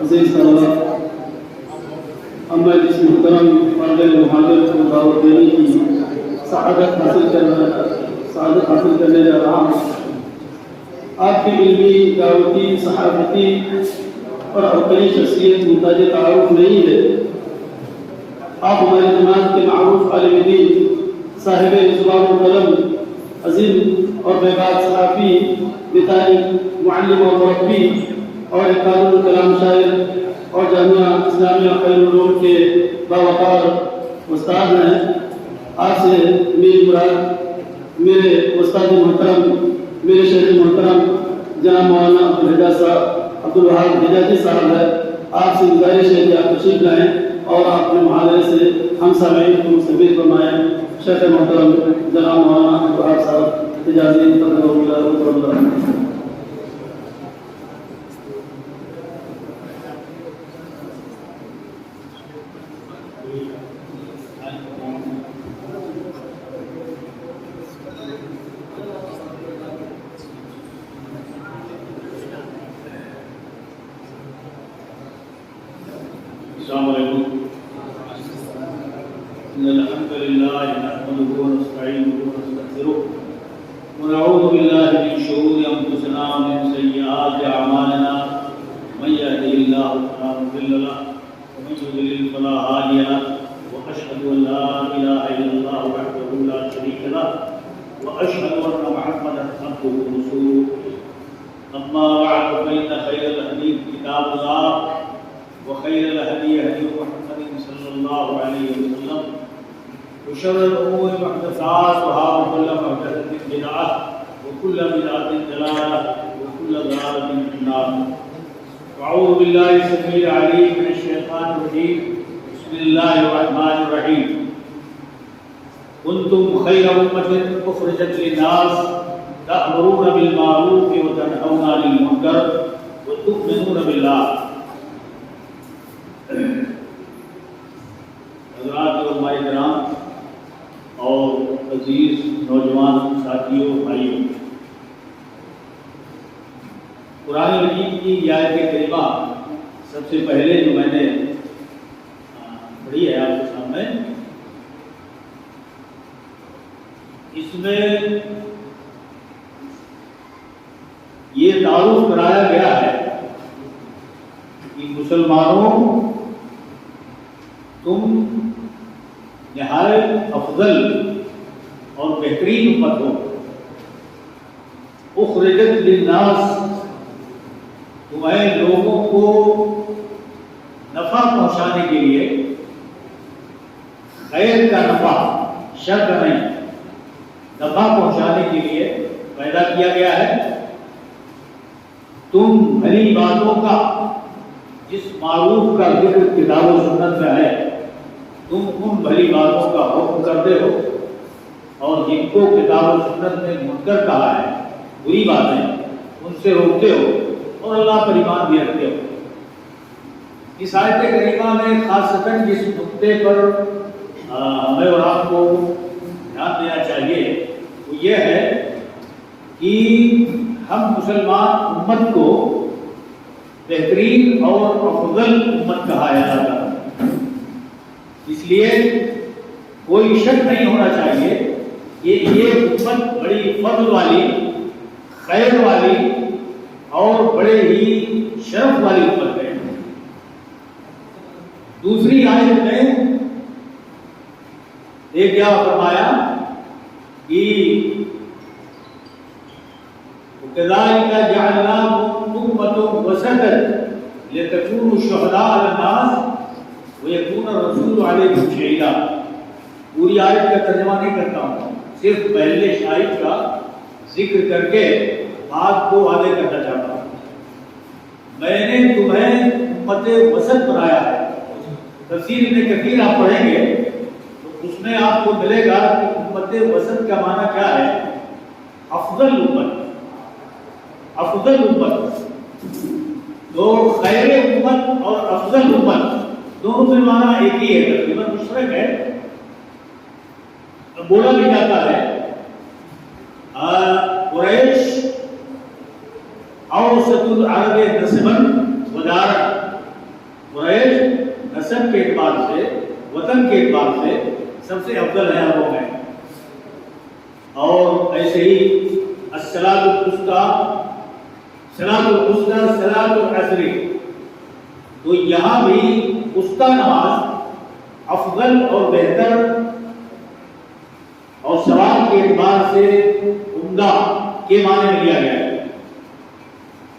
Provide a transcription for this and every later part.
عزیز طلبہ، ہم میں جس محترم فرد محاضر کو دعوت دینے کی سعادت حاصل کرنے جا رہا ہوں، آپ کی علمی، دعوتی، صحافتی اور عقلی شخصیت محتاج تعارف نہیں ہے۔ آپ ہماری جماعت کے معروف عالم دین، صاحب زبان و قلم، عظیم اور بیباک صحافی، مثالی معلم اور مربی اور قانون الکلام شاعر اور جامعہ اسلامیہ خیر العلوم کے باوقار استاد ہیں۔ آپ سے میری مراد میرے استاد محترم، میرے شیخ محترم جناب مولانا عبدالوہاب حجازی صاحب ہے۔ آپ سے گزارش ہے کہ آپ تشریف لائیں اور آپ اپنے محاضرے سے ہم سامعین کو مستفید فرمائیں۔ شیخ محترم جناب مولانا عبدالوہاب صاحب حجازی السلام علیکم۔ ان الحمد للہ نحمده ونستعینه ونستغفره ونعوذ باللہ من شرور انفسنا ومن سیئات اعمالنا، من یهده اللہ فلا مضل له ومن یضلل فلا هادی له، واشهد ان لا اله الا اللہ وحده لا شریک له، واشهد ان محمدا عبده ورسوله۔ اما بعد فإن خير الحديث كتاب الله، وخير الهدي هدي محمد صلى الله عليه وسلم، وشر الأمور محدثاتها، وكل محدثة بدعة، وكل بدعة ضلالة، وكل ضلالة في النار۔ أعوذ بالله السميع العليم من الشيطان الرجيم، بسم الله الرحمن الرحيم۔ كنتم خير أمة أخرجت للناس تأمرون بالمعروف وتنهون عن المنكر وتؤمنون بالله۔ حضرات علماء کرام اور عزیز نوجوان ساتھیوں، بھائیوں، قرآن مجید کی یہ آیت کریمہ سب سے پہلے جو میں نے پڑھی ہے آپ کے سامنے، اس میں یہ تعارف کرایا گیا ہے کہ مسلمانوں، تم نہایت افضل اور بہترین امت ہو۔ اخرجت للناس، تمہیں لوگوں کو نفع پہنچانے کے لیے، خیر کا نفع، شر کا نہیں، نفع پہنچانے کے لیے پیدا کیا گیا ہے۔ تم بھلی باتوں کا، جس معروف کا ذکر کتاب و سنت میں ہے، تم ان بھلی باتوں کا حکم کرتے ہو، اور جن کو کتاب و سنت نے منکر کہا ہے، بری باتیں، ان سے روکتے ہو، اور اللہ پر ایمان بھی رکھتے ہو۔ اس آیت کریمہ میں خاصتاً جس نقطے پر ہمیں اور آپ کو دھیان دینا چاہیے وہ یہ ہے کہ ہم مسلمان امت کو بہترین اور افضل امت کہا جاتا ہے۔ اس لیے کوئی شک نہیں ہونا چاہیے کہ یہ امت بڑی فضل والی، خیر والی اور بڑے ہی شرف والی امت ہے۔ دوسری آیت میں ایک کیا فرمایا کہ وَكَذَلِكَ جَعَلْنَاكُمْ أُمَّةً وَسَطًا لِتَكُونُوا شُهَدَاءَ عَلَى النَّاسِ وَيَكُونَ الرَّسُولُ عَلَيْكُمْ شَهِيدًا۔ پوری آیت کا ترجمہ نہیں کرتا ہوں، صرف پہلے شاہد کا ذکر کر کے بات کو آگے کرنا چاہتا ہوں۔ میں نے تمہیں امت وسط بنایا ہے۔ تفسیر ابن کثیر آپ پڑھیں گے تو اس میں آپ کو ملے گا کہ امت وسط کا معنی کیا ہے؟ افضل امت، افضل امت۔ تو خیر امت اور افضل امت دونوں میں معنی ایک ہی ہے، تقریباً مشترک ہے۔ بولا بھی جاتا ہے قریش اوسط العرب نسبا ودارا، قریش نسب کے اعتبار سے، وطن کے اعتبار سے سب سے افضل ہے عربوں میں. اور ایسے ہی الصلاۃ الوسطیٰ، صلاۃ الوسطیٰ، صلاۃ العصر، تو یہاں بھی وسطیٰ نماز افضل اور بہتر اور ثواب کے اعتبار سے عمدہ کے معنی میں لیا گیا ہے.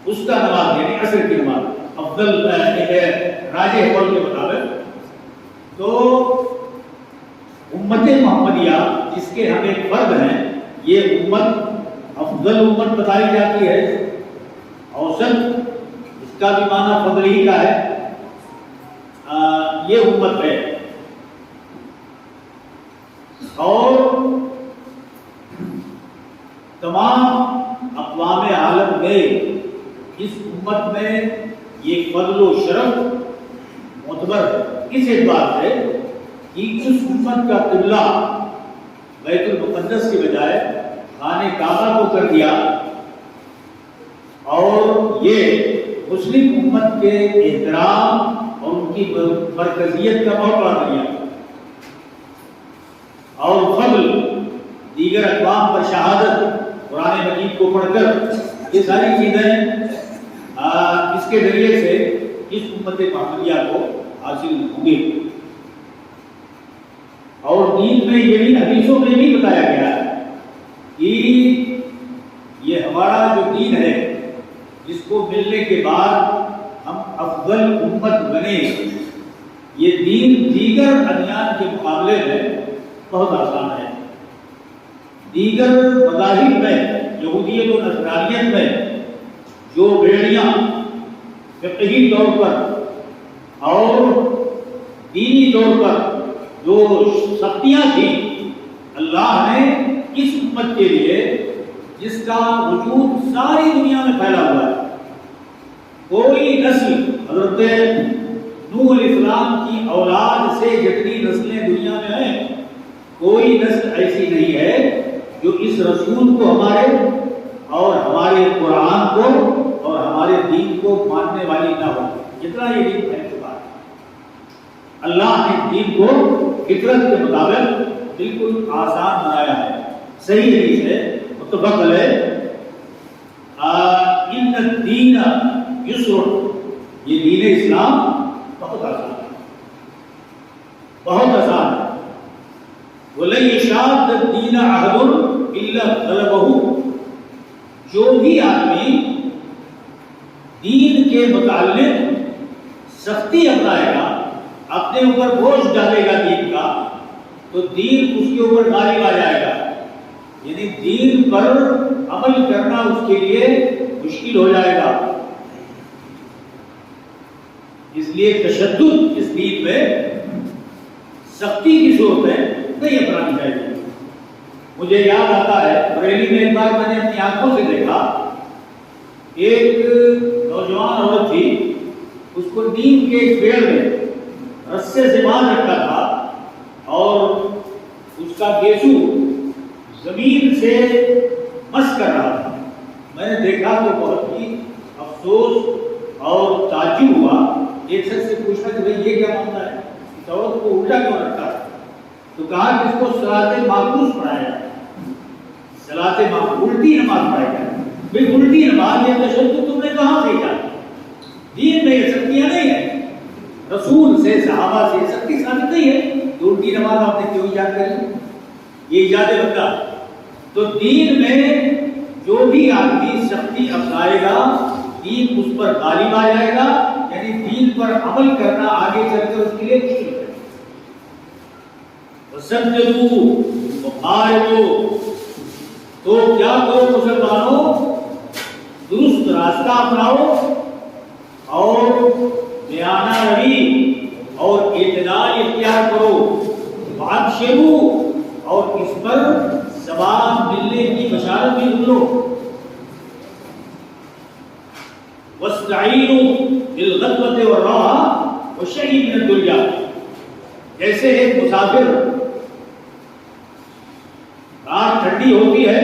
وسطیٰ نماز یعنی عصر کی نماز افضل راجح قول کے مطابق. تو امت محمدیہ جس کے ہم ایک فرد ہیں، یہ امت افضل امت بتائی جاتی ہے. اوسط اس کا بھی معنی فضل ہی کا ہے. یہ امت ہے. اور تمام اقوام عالم میں اس امت میں یہ فضل و شرف معتبر ہے. اس اعتبار سے کہ اس امت کا قبلہ بیت المقدس کے بجائے خانہ کعبہ کو کر دیا، اور یہ مسلم امت کے احترام اور ان کی مرکزیت کا موقع دیا. اور فضل، دیگر اقوام پر شہادت، قرآن مجید کو پڑھ کر، یہ ساری چیزیں اس کے ذریعے سے اس امت محمدیہ کو حاصل ہوں گی. اور دین میں یہ بھی حدیثوں میں بھی بتایا گیا ہے کہ یہ ہمارا جو دین ہے جس کو ملنے کے بعد ہم افضل امت بنے، یہ دین دیگر ادیان کے مقابلے میں بہت آسان ہے. دیگر مذاہب میں، یہودیت و نصرانیت میں جو بیڑیاں فقہی طور پر اور دینی طور پر جو سختیاں تھیں، اللہ نے اس امت کے لیے جس کا وجود ساری دنیا میں پھیلا ہوا ہے، کوئی نسل حضرت نوح علیہ السلام کی اولاد سے جتنی نسلیں دنیا میں ہیں، کوئی نسل ایسی نہیں ہے جو اس رسول کو ہمارے اور ہمارے قرآن کو اور ہمارے دین کو ماننے والی نہ ہو. جتنا یہ دین پھیل چکا ہے، اللہ نے دین کو فطرت کے مطابق بالکل آسان بنایا ہے. صحیح حدیث ہے، متفق علیہ، ان الدین یسر، یہ دین اسلام بہت آسان ہے، بہت آسان ہے. وَلَن يَشَادَّ الدِّينَ أَحَدٌ إِلَّا غَلَبَهُ، جو بھی آدمی دین کے متعلق سختی اپنائے گا، اپنے اوپر بوجھ ڈالے گا دین کا، تو دین اس کے اوپر غالب آ جائے گا. یعنی دین پر عمل کرنا اس کے لیے مشکل ہو جائے گا. اس لیے تشدد اس دین میں، سختی کی صورت میں نہیں اپنانی چاہیے. مجھے یاد آتا ہے بریلی میں ایک بار میں نے اپنی آنکھوں سے دیکھا، ایک نوجوان عورت تھی، اس کو نیم کے ایک پیڑ میں رسے سے باندھ رکھا تھا اور اس کا گیسو زمین سے مس کر رہا تھا. میں نے دیکھا تو بہت ہی افسوس اور تعجب ہوا. ایک شخص سے پوچھا کہ بھئی یہ کیا معاملہ ہے، اس عورت کو الٹا کیوں رکھا ہے؟ تو کہا کہ اس کو صلاۃ معکوس پڑھایا جائے، صلاۃ معکوس، الٹی نماز پڑھائی جائے. بھئی الٹی نماز یہ تشدد تم نے کہاں سیکھا؟ دین میں یہ سختیاں نہیں ہیں، رسول سے صحابہ سے سختی ثابت نہیں ہے. تو الٹی نماز آپ نے کیوں ایجاد کری؟ یہ ایجاد بندہ. تو دین میں جو بھی آدمی سختی اپنائے گا، دین اس پر غالب آ جائے گا. یعنی دین پر عمل کرنا آگے چل کر اس کے لیے مشکل ہے. وَسَدِّدُوا وَقَارِبُوا، تو کیا کرو مسلمانوں، درست راستہ اپناؤ اور بیانہ روی اور اعتدال اختیار کرو. وَأَبْشِرُوا، اور اس پر ثواب ملنے کی بشارت بھی دو. وَاسْتَعِينُوا بِالْغَدْوَةِ وَالرَّوْحَةِ وَالشَّيْءِ مِنَ الدُّنْيَا، جیسے ایک مسافر، رات ٹھنڈی ہوتی ہے،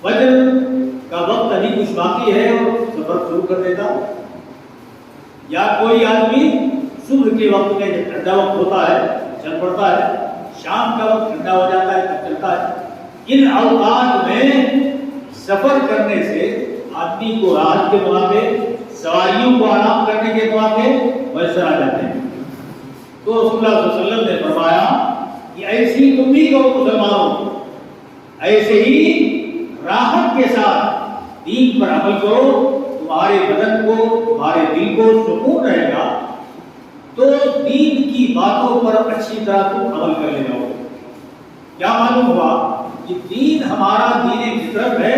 فجر کا وقت ابھی کچھ باقی ہے اور سفر شروع کر دیتا. یا کوئی آدمی صبح کے وقت میں جب ٹھنڈا وقت ہوتا ہے چل پڑتا ہے, شام کا وقت ٹھنڈا ہو جاتا ہے تب چلتا ہے. ان اوقات میں سفر کرنے سے آدمی کو رات کے مواقع, سواریوں کو آرام کرنے کے مواقع میسر آ جاتے ہیں. تو رسول اللہ صلی اللہ علیہ وسلم نے فرمایا کہ ایسی تم بھی کو مسلمانوں ایسے ہی راحت کے ساتھ دین پر عمل کرو, تمہارے بدن کو تمہارے دل کو سکون رہے گا تو دین کی باتوں پر اچھی طرح تم عمل کر لے جاؤ. کیا معلوم ہوا کہ دین ہمارا دین فطرت ہے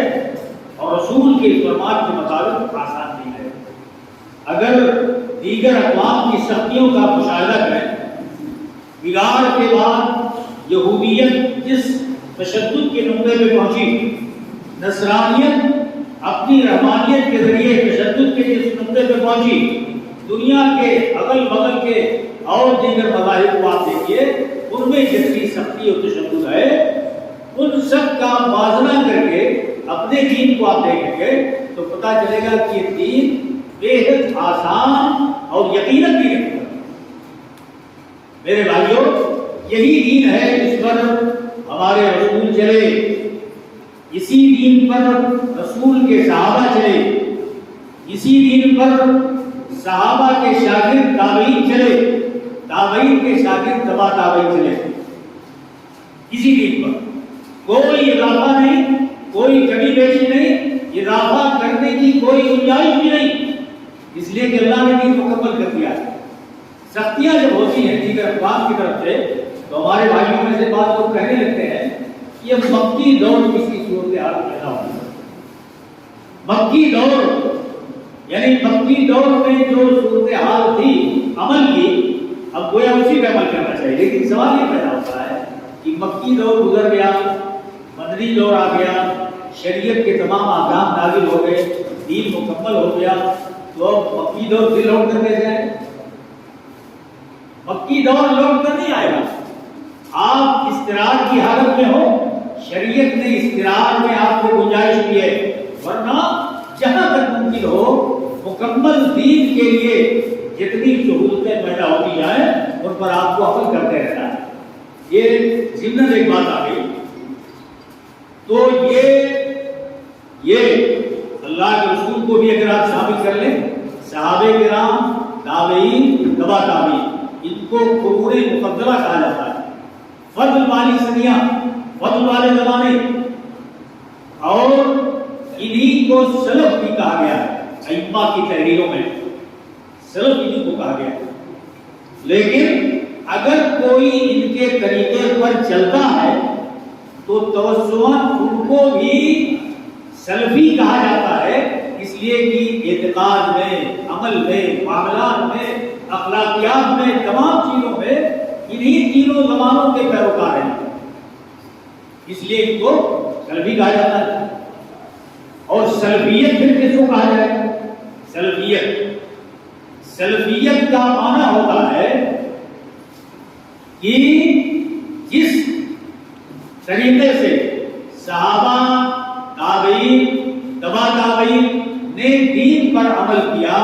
اور رسول کے فرمان کے مطابق آسان نہیں ہے. اگر دیگر اقوام کی سختیوں کا مشاہدہ کریں, بگاڑ کے بعد یہودیت جس تشدد کے نقطے پہ پہنچی, نصرانیت اپنی رحمانیت کے ذریعے تشدد کے جس نقطے پہ پہنچی, دنیا کے اگل بغل کے اور دیگر مذاہب کو آپ دیکھیے ان میں جتنی سختی اور تشدد ہے ان سب کا موازنہ کر کے اپنے دین کو آپ دیکھیں گے تو پتہ چلے گا کہ یہ دین بے حد آسان اور یقیناً بھی ہے. میرے بھائیوں, یہی دین ہے جس پر ہمارے رسول چلے, اسی دین پر رسول کے صحابہ چلے, اسی دین پر صحابہ کے شاگرد تابعین چلے, تابعین کے شاگرد تبع تابعین چلے. اسی دین پر کوئی اضافہ نہیں, کوئی کمی بیشی نہیں, اضافہ کرنے کی کوئی گنجائش بھی نہیں, اس لیے کہ اللہ نے دین مکمل کر دیا ہے. سختیاں جب ہوتی ہیں دیگر اقوام کی طرف سے تو ہمارے بھائیوں میں سے بعض لوگ کہنے لگتے ہیں کہ یہ مکی دور کس کی صورتحال پیدا ہوئی. مکی دور یعنی مکی دور میں جو صورتحال تھی عمل کی, اب گویا اسی پہ عمل کرنا چاہیے. لیکن سوال یہ پیدا ہوتا ہے کہ مکی دور گزر گیا, مدنی دور آ گیا, شریعت کے تمام احکام نازل ہو گئے, دین مکمل ہو گیا, تو اب مکی دور پھر لوٹ کر دے جائیں. مکی دور لوٹ کر نہیں آئے گا. آپ استقرار کی حالت میں ہو, شریعت نے استقرار میں آپ کو گنجائش دی ہے, ورنہ جہاں تک ممکن ہو مکمل دین کے لیے جتنی سہولتیں پیدا ہوتی جائیں ان پر آپ کو عمل کرتے رہنا ہے. یہ ضمن ایک بات آ گئی. تو یہ اللہ کے رسول کو بھی اگر آپ شامل کر لیں, صحابہ کرام, تابعین, تبع تابعین, ان کو قرون مفضلہ کہا جاتا ہے. فضل والی صدیاں, فضل والے زمانے, اور انہی کو سلف بھی کہا گیا ہے. ائمہ کی تحریروں میں سلف انہی کو کہا گیا ہے. لیکن اگر کوئی ان کے طریقے پر چلتا ہے تو توسعاً ان کو بھی سلفی کہا جاتا ہے, اس لیے کہ اعتقاد میں, عمل میں, معاملات میں, اخلاقیات میں, تمام چیزوں میں انہی تینوں زمانوں کے پیروکار ہیں, اس لیے ان کو سلفی کہا جاتا ہے. اور سلفیت پھر کس کو کہا جائے؟ سلفیت کا معنی ہوتا ہے کہ جس طریقے سے صحابہ, تابعین, تبع تابعین نے دین پر عمل کیا,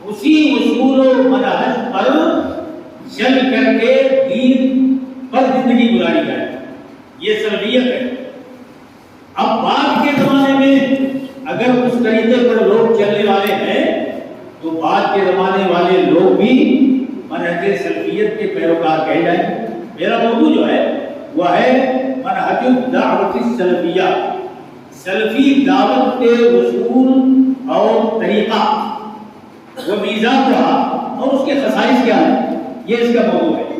اسی اصول و منہج پر چل کر کے دین پر زندگی گزاری جائے, یہ سلفیت ہے. اب بعد کے زمانے میں اگر اس طریقے پر لوگ چلنے والے ہیں تو بعد کے زمانے والے لوگ بھی منہج سلفیت کے پیروکار کہے جائیں. میرا موضوع جو ہے وہ ہے منہج الدعوت السلفیہ, سلفی دعوت کے اصول اور طریقہ, وہ میزان رہا اور اس کے خصائص کیا ہے, یہ اس کا موضوع ہے.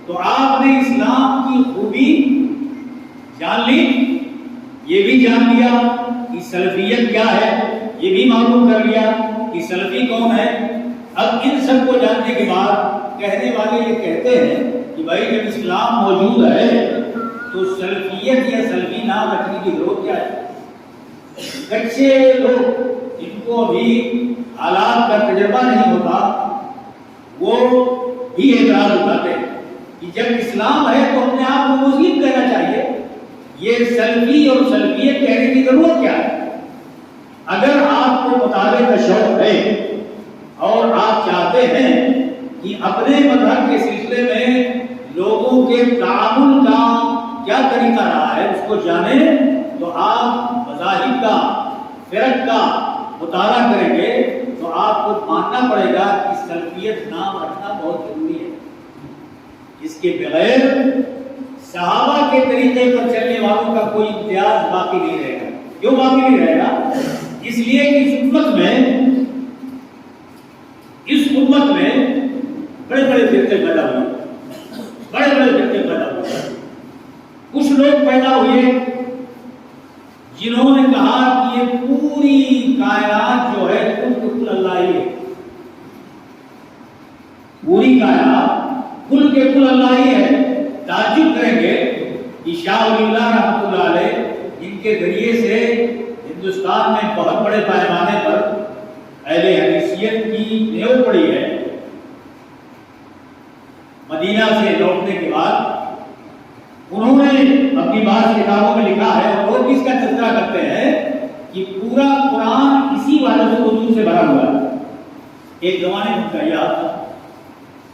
تو آپ نے اسلام کی خوبی جان لی, یہ بھی جان لیا کہ سلفیت کیا ہے, یہ بھی معلوم کر لیا کہ سلفی کون ہے. اب ان سب کو جاننے کے بعد کہنے والے یہ کہتے ہیں کہ بھائی جب اسلام موجود ہے تو سلفیت یا سلفی نام رکھنے کی ضرورت کیا ہے. کچے لوگ جن کو بھی حالات کا تجربہ نہیں ہوتا وہ بھی اعتراض اٹھاتے ہیں کہ جب اسلام ہے تو اپنے آپ کو مسلم کہنا چاہیے, یہ سلفی اور سلفیت کہنے کی ضرورت کیا ہے. اپنے مذہب کے سلسلے میں لوگوں کے تعامل کا کیا طریقہ رہا ہے اس کو جانیں تو آپ مذاہب کا فرق کا مطالعہ کریں گے تو آپ کو ماننا پڑے گا کہ سلفیت نام رکھنا بہت ضروری ہے. اس کے بغیر صحابہ کے طریقے پر چلنے والوں کا کوئی امتیاز باقی نہیں رہے گا. کیوں باقی نہیں رہے گا؟ اس لیے کہ اس امت میں بڑے بڑے فرقے پیدا ہوئے. کچھ لوگ پیدا ہوئے جنہوں نے کہا کہ یہ پوری کائنات جو ہے کل اللہ ہی ہے. پوری کائنات کل کے کل اللہ ہی ہے. تعجب کریں گے کہ شاہ ولی اللہ رحمۃ اللہ علیہ ان کے ذریعے سے ہندوستان میں بہت بڑے پیمانے پر اہل حدیثیت کی نیو پڑی ہے. مدینہ سے لوٹنے کے بعد انہوں نے اپنی بعض کتابوں میں لکھا ہے اور بھی اس کا تذکرہ کرتے ہیں کہ پورا قرآن اسی وحدت الوجود سے بھرا ہوا ہے. ایک زمانے میں کا یاد تھا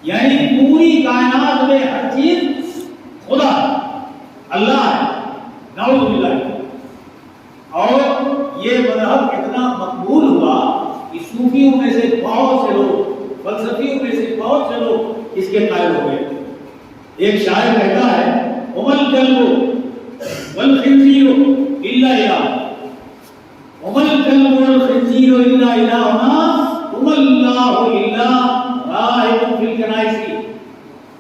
یعنی پوری کائنات میں ہر چیز خدا اللہ ہے. نعوذ باللہ. اور یہ مذہب اتنا مقبول ہوا کہ صوفیوں میں سے بہت سے لوگ فلسفیوں میں سے بہت سے لوگ اس کے قائل ہو گئے. ایک شاعر کہتا ہے وَمَا الْكَلْبُ وَالْخِنْزِيرُ إِلَّا إِلَٰهٌ وَمَا الْكَلْبُ وَالْخِنْزِيرُ إِلَّا إِلَٰهُنَا وَمَا اللَّهُ إِلَّا رَاهِبٌ فِي الْكَنَائِسِ.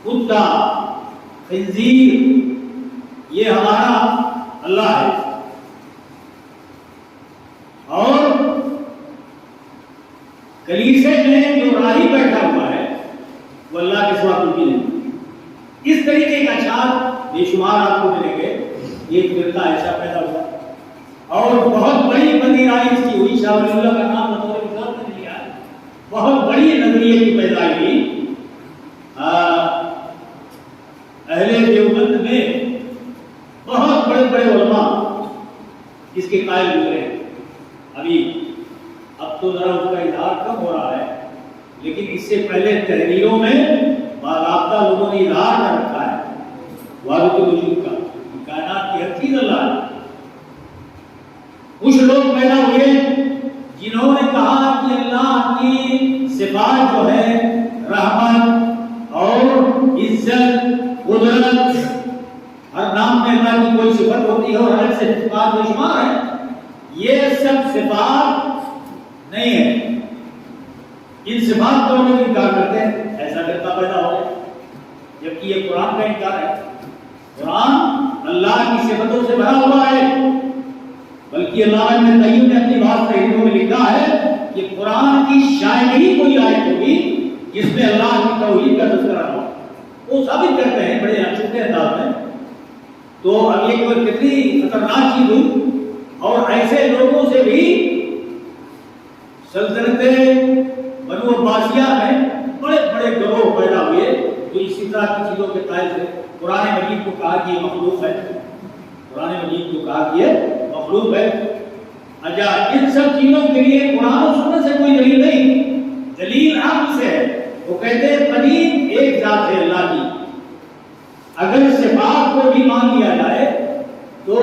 کتا خنزیر یہ ہمارا اللہ ہے اور کلیسے میں جو راہی بیٹھا ہوا ہے وہ اللہ کے سوا کوئی نہیں. اس طریقے کا اشعار بے شمار آپ کو ملیں گے. ایک فرقہ ایسا پیدا ہوا اور بہت بڑی پذیرائی اس کی ہوئی. شاہ ولی اللہ کا نام بطور مثال میں لیا ہے. بہت بڑی نظریے کی پیدائش ہوئی. اہل دیوبند میں بہت بڑے بڑے علماء اس کے قائل ہوئے ہیں. اب تو ذرا اس کا اظہار کم ہو رہا ہے لیکن اس سے پہلے تحریروں میں باضابطہ لوگوں نے اظہار کر رکھا ہے وحدت الوجود کا. کائنات کی ہر چیز اللہ ہے. کچھ لوگ پیدا ہوئے جنہوں نے کہا کہ اللہ کی صفات جو ہے رحمت اور عزت قدرت ہر نام میں اللہ کی کوئی صفت ہوتی ہے اور ہر سے صفات بے شمار ہے. یہ سب صفات نہیں ہے. ان صفات کو لوگ انکار کرتے ہیں. ایسا کرتا پیدا ہو گیا جبکہ یہ قرآن کا انکار ہے. قرآن اللہ کی صفتوں سے بھرا ہوا ہے. بلکہ اللہ ابن قیم نے اپنی بات تحریروں میں لکھا ہے کہ قرآن کی شاید ہی کوئی آیت ہوگی جس میں اللہ کی توحید کا تذکرہ ہو. وہ ثابت کرتے ہیں بڑے اچھے انداز میں. تو اب یہ کوئی کتنی خطرناک چیز ہوئی اور ایسے لوگوں سے بھی سلطنت بنو عباسیہ میں بڑے بڑے گروہ پیدا ہوئے جو اسی طرح کی چیزوں کے قائل تھے. قرآن مجید کو کہا کہ یہ مخلوق ہے. قرآن مجید کو کہا کہ یہ مخلوق ہے. اچھا ان سب چیزوں کے لیے قرآن و سنت سے کوئی دلیل نہیں. دلیل عقل سے ہے. وہ کہتے ہیں قدیم ایک ذات ہے اللہ کی. اگر صفات کو بھی مان لیا جائے تو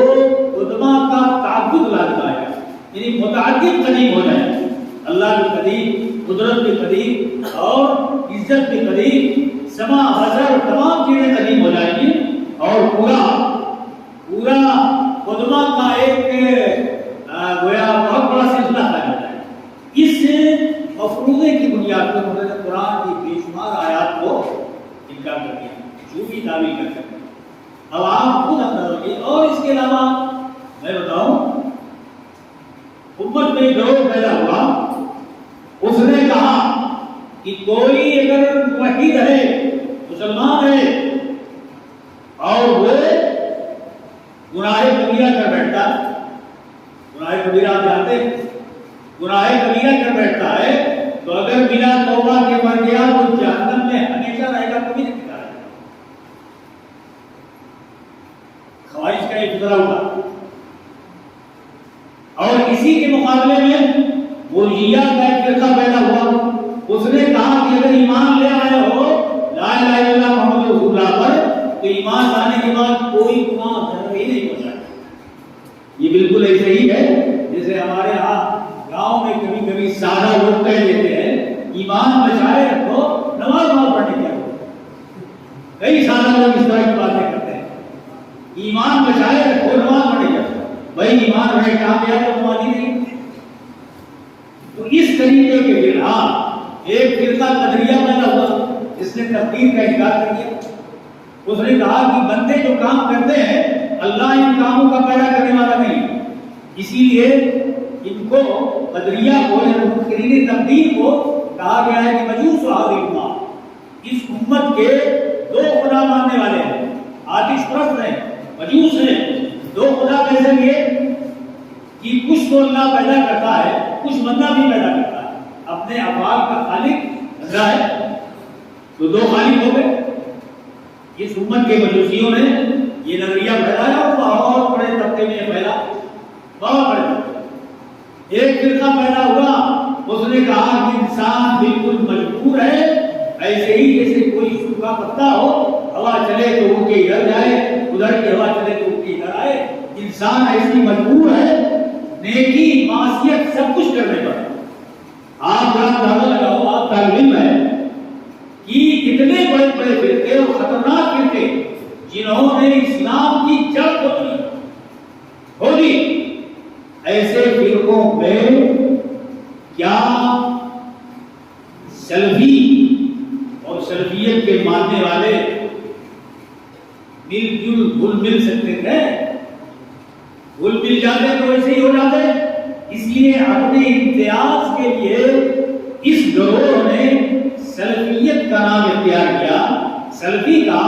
قدمہ کا تعدد لازم آئے گا یعنی متعدد قدیم ہو جائے. اللہ بھی قدیم قدرت بھی قدیم اور عزت بھی قدیم سما حضر تمام چیزیں قدیم ہو جائیں گی اور پورا قدمہ کا ایک گویا بہت بڑا سلسلہ قائم ہو جائے. اس مفروضے کی بنیاد پر انہوں نے قرآن کی بے شمار آیات کو انکار کر دیا جھوٹی تعویل کر سکتے. اب آپ خود اندازہ کیجیے. اور اس کے علاوہ میں بتاؤں امت میں گروہ پیدا ہوا. اس نے کہا کہ کوئی اگر موحد ہے مسلمان ہے اور وہ گناہ کبیرہ کر بیٹھتا ہے. گناہ کبیرہ آپ جانتے ہیں. گناہ کبیرہ کر بیٹھتا ہے تو اگر بنا توبہ کے مر گیا تو جہنم میں ہمیشہ رہے گا. کبھی نہیں نکالے گا. خوارج کا ایک گزرا ہوا. اور اسی کے مقابلے میں مرجئیہ کا ایک فرقہ پیدا ہوا. اس نے کہا کہ اگر ایمان لے آئے ہو لا الہ الا اللہ محمد رسول اللہ پر تو ایمان لانے کے بعد کوئی گناہ ذرا ہی نہیں ہوتا. یہ بالکل ایسے ہی ہے جیسے ہمارے ہاں گاؤں میں کبھی کبھی سادہ لوگ کہہ دیتے ہیں ایمان بچائے رکھو نماز پڑھنے کیا ہو. کئی سادہ لوگ اس طرح کی باتیں کرتے ہیں ایمان بچائے رکھو نماز پڑھنے کیا ہو. بھائی ایمان رہے کہاں گیا تو نماز ہی نہیں. تو اس طریقے کے پھر ایک فرقہ قدریہ پیدا ہوا جس نے تقدیر کا انکار کر دیا. اس نے کہا کہ بندے جو کام کرتے ہیں اللہ ان کاموں کا پیدا کرنے والا نہیں. اسی لیے ان کو قدریہ کو یا منکرین تقدیر کو کہا گیا ہے کہ مجوس هذه الامه. اس امت کے دو خدا ماننے والے ہیں, آتش پرست ہیں, مجوس ہیں. دو خدا کیسے لیے کہ کچھ تو اللہ پیدا کرتا ہے, کچھ بندہ بھی پیدا کرتا ہے. اپنے افعال کا خالق اللہ ہے, تو دو خالق ہو گئے. اس امت کے مجوسیوں نے یہ نظریہ پھیلایا اور بہت بڑے طبقے میں پھیلا, بہت بڑے طبقے. ایک فرقہ پیدا ہوا, اس نے کہا کہ انسان بالکل مجبور ہے, ایسے ہی جیسے کوئی سوکھا پتا ہو, ہوا چلے تو اڑ کے ادھر جائے, ادھر کی ہوا چلے تو اڑ کے ادھر آئے. انسان ایسی مجبور ہے نیکی معصیت سب کچھ کرنے پر. آپ کا اندازہ لگاؤ, آپ کا علم ہے کہ کتنے بڑے بڑے فرقے اور خطرناک فرقے جنہوں نے اسلام کی جڑ کھو دی, ایسے فرقوں میں کیا سلفی اور سلفیت کے ماننے والے مل جل گھل مل سکتے تھے؟ گھل مل جاتے تو ایسے ہی ہو جاتے. اس لیے اپنے امتیاز کے لیے اس گروہ نے سلفیت کا نام اختیار کیا. سلفی کا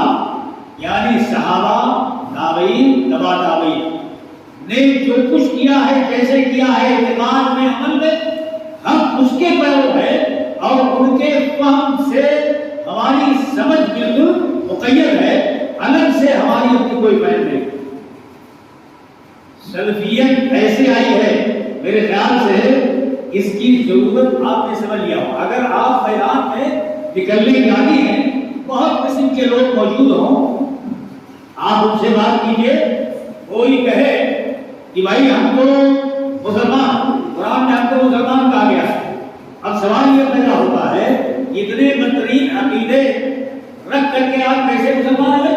یعنی صحابہ تابعین تبع تابعین نے جو کچھ کیا ہے, کیسے کیا ہے, اعتقاد میں عمل میں, ہم اس کے پیرو ہیں اور ان کے فہم سے ہماری سمجھ بالکل مقید ہے, الگ سے ہماری ان کی کوئی فہم نہیں. سلفیت ایسے آئی ہے, میرے خیال سے اس کی ضرورت آپ نے سمجھ لیا ہو. اگر آپ میدان میں نکلنے کے عادی ہیں, بہت قسم کے لوگ موجود ہوں, آپ ان سے بات کیجئے, کوئی کہے کہ بھائی ہم تو مسلمان, قرآن میں ہم کو مسلمان کہا گیا. اب سوال یہ پیدا ہوتا ہے اتنے بدترین عقیدے رکھ کر کے آپ کیسے مسلمان ہوئے؟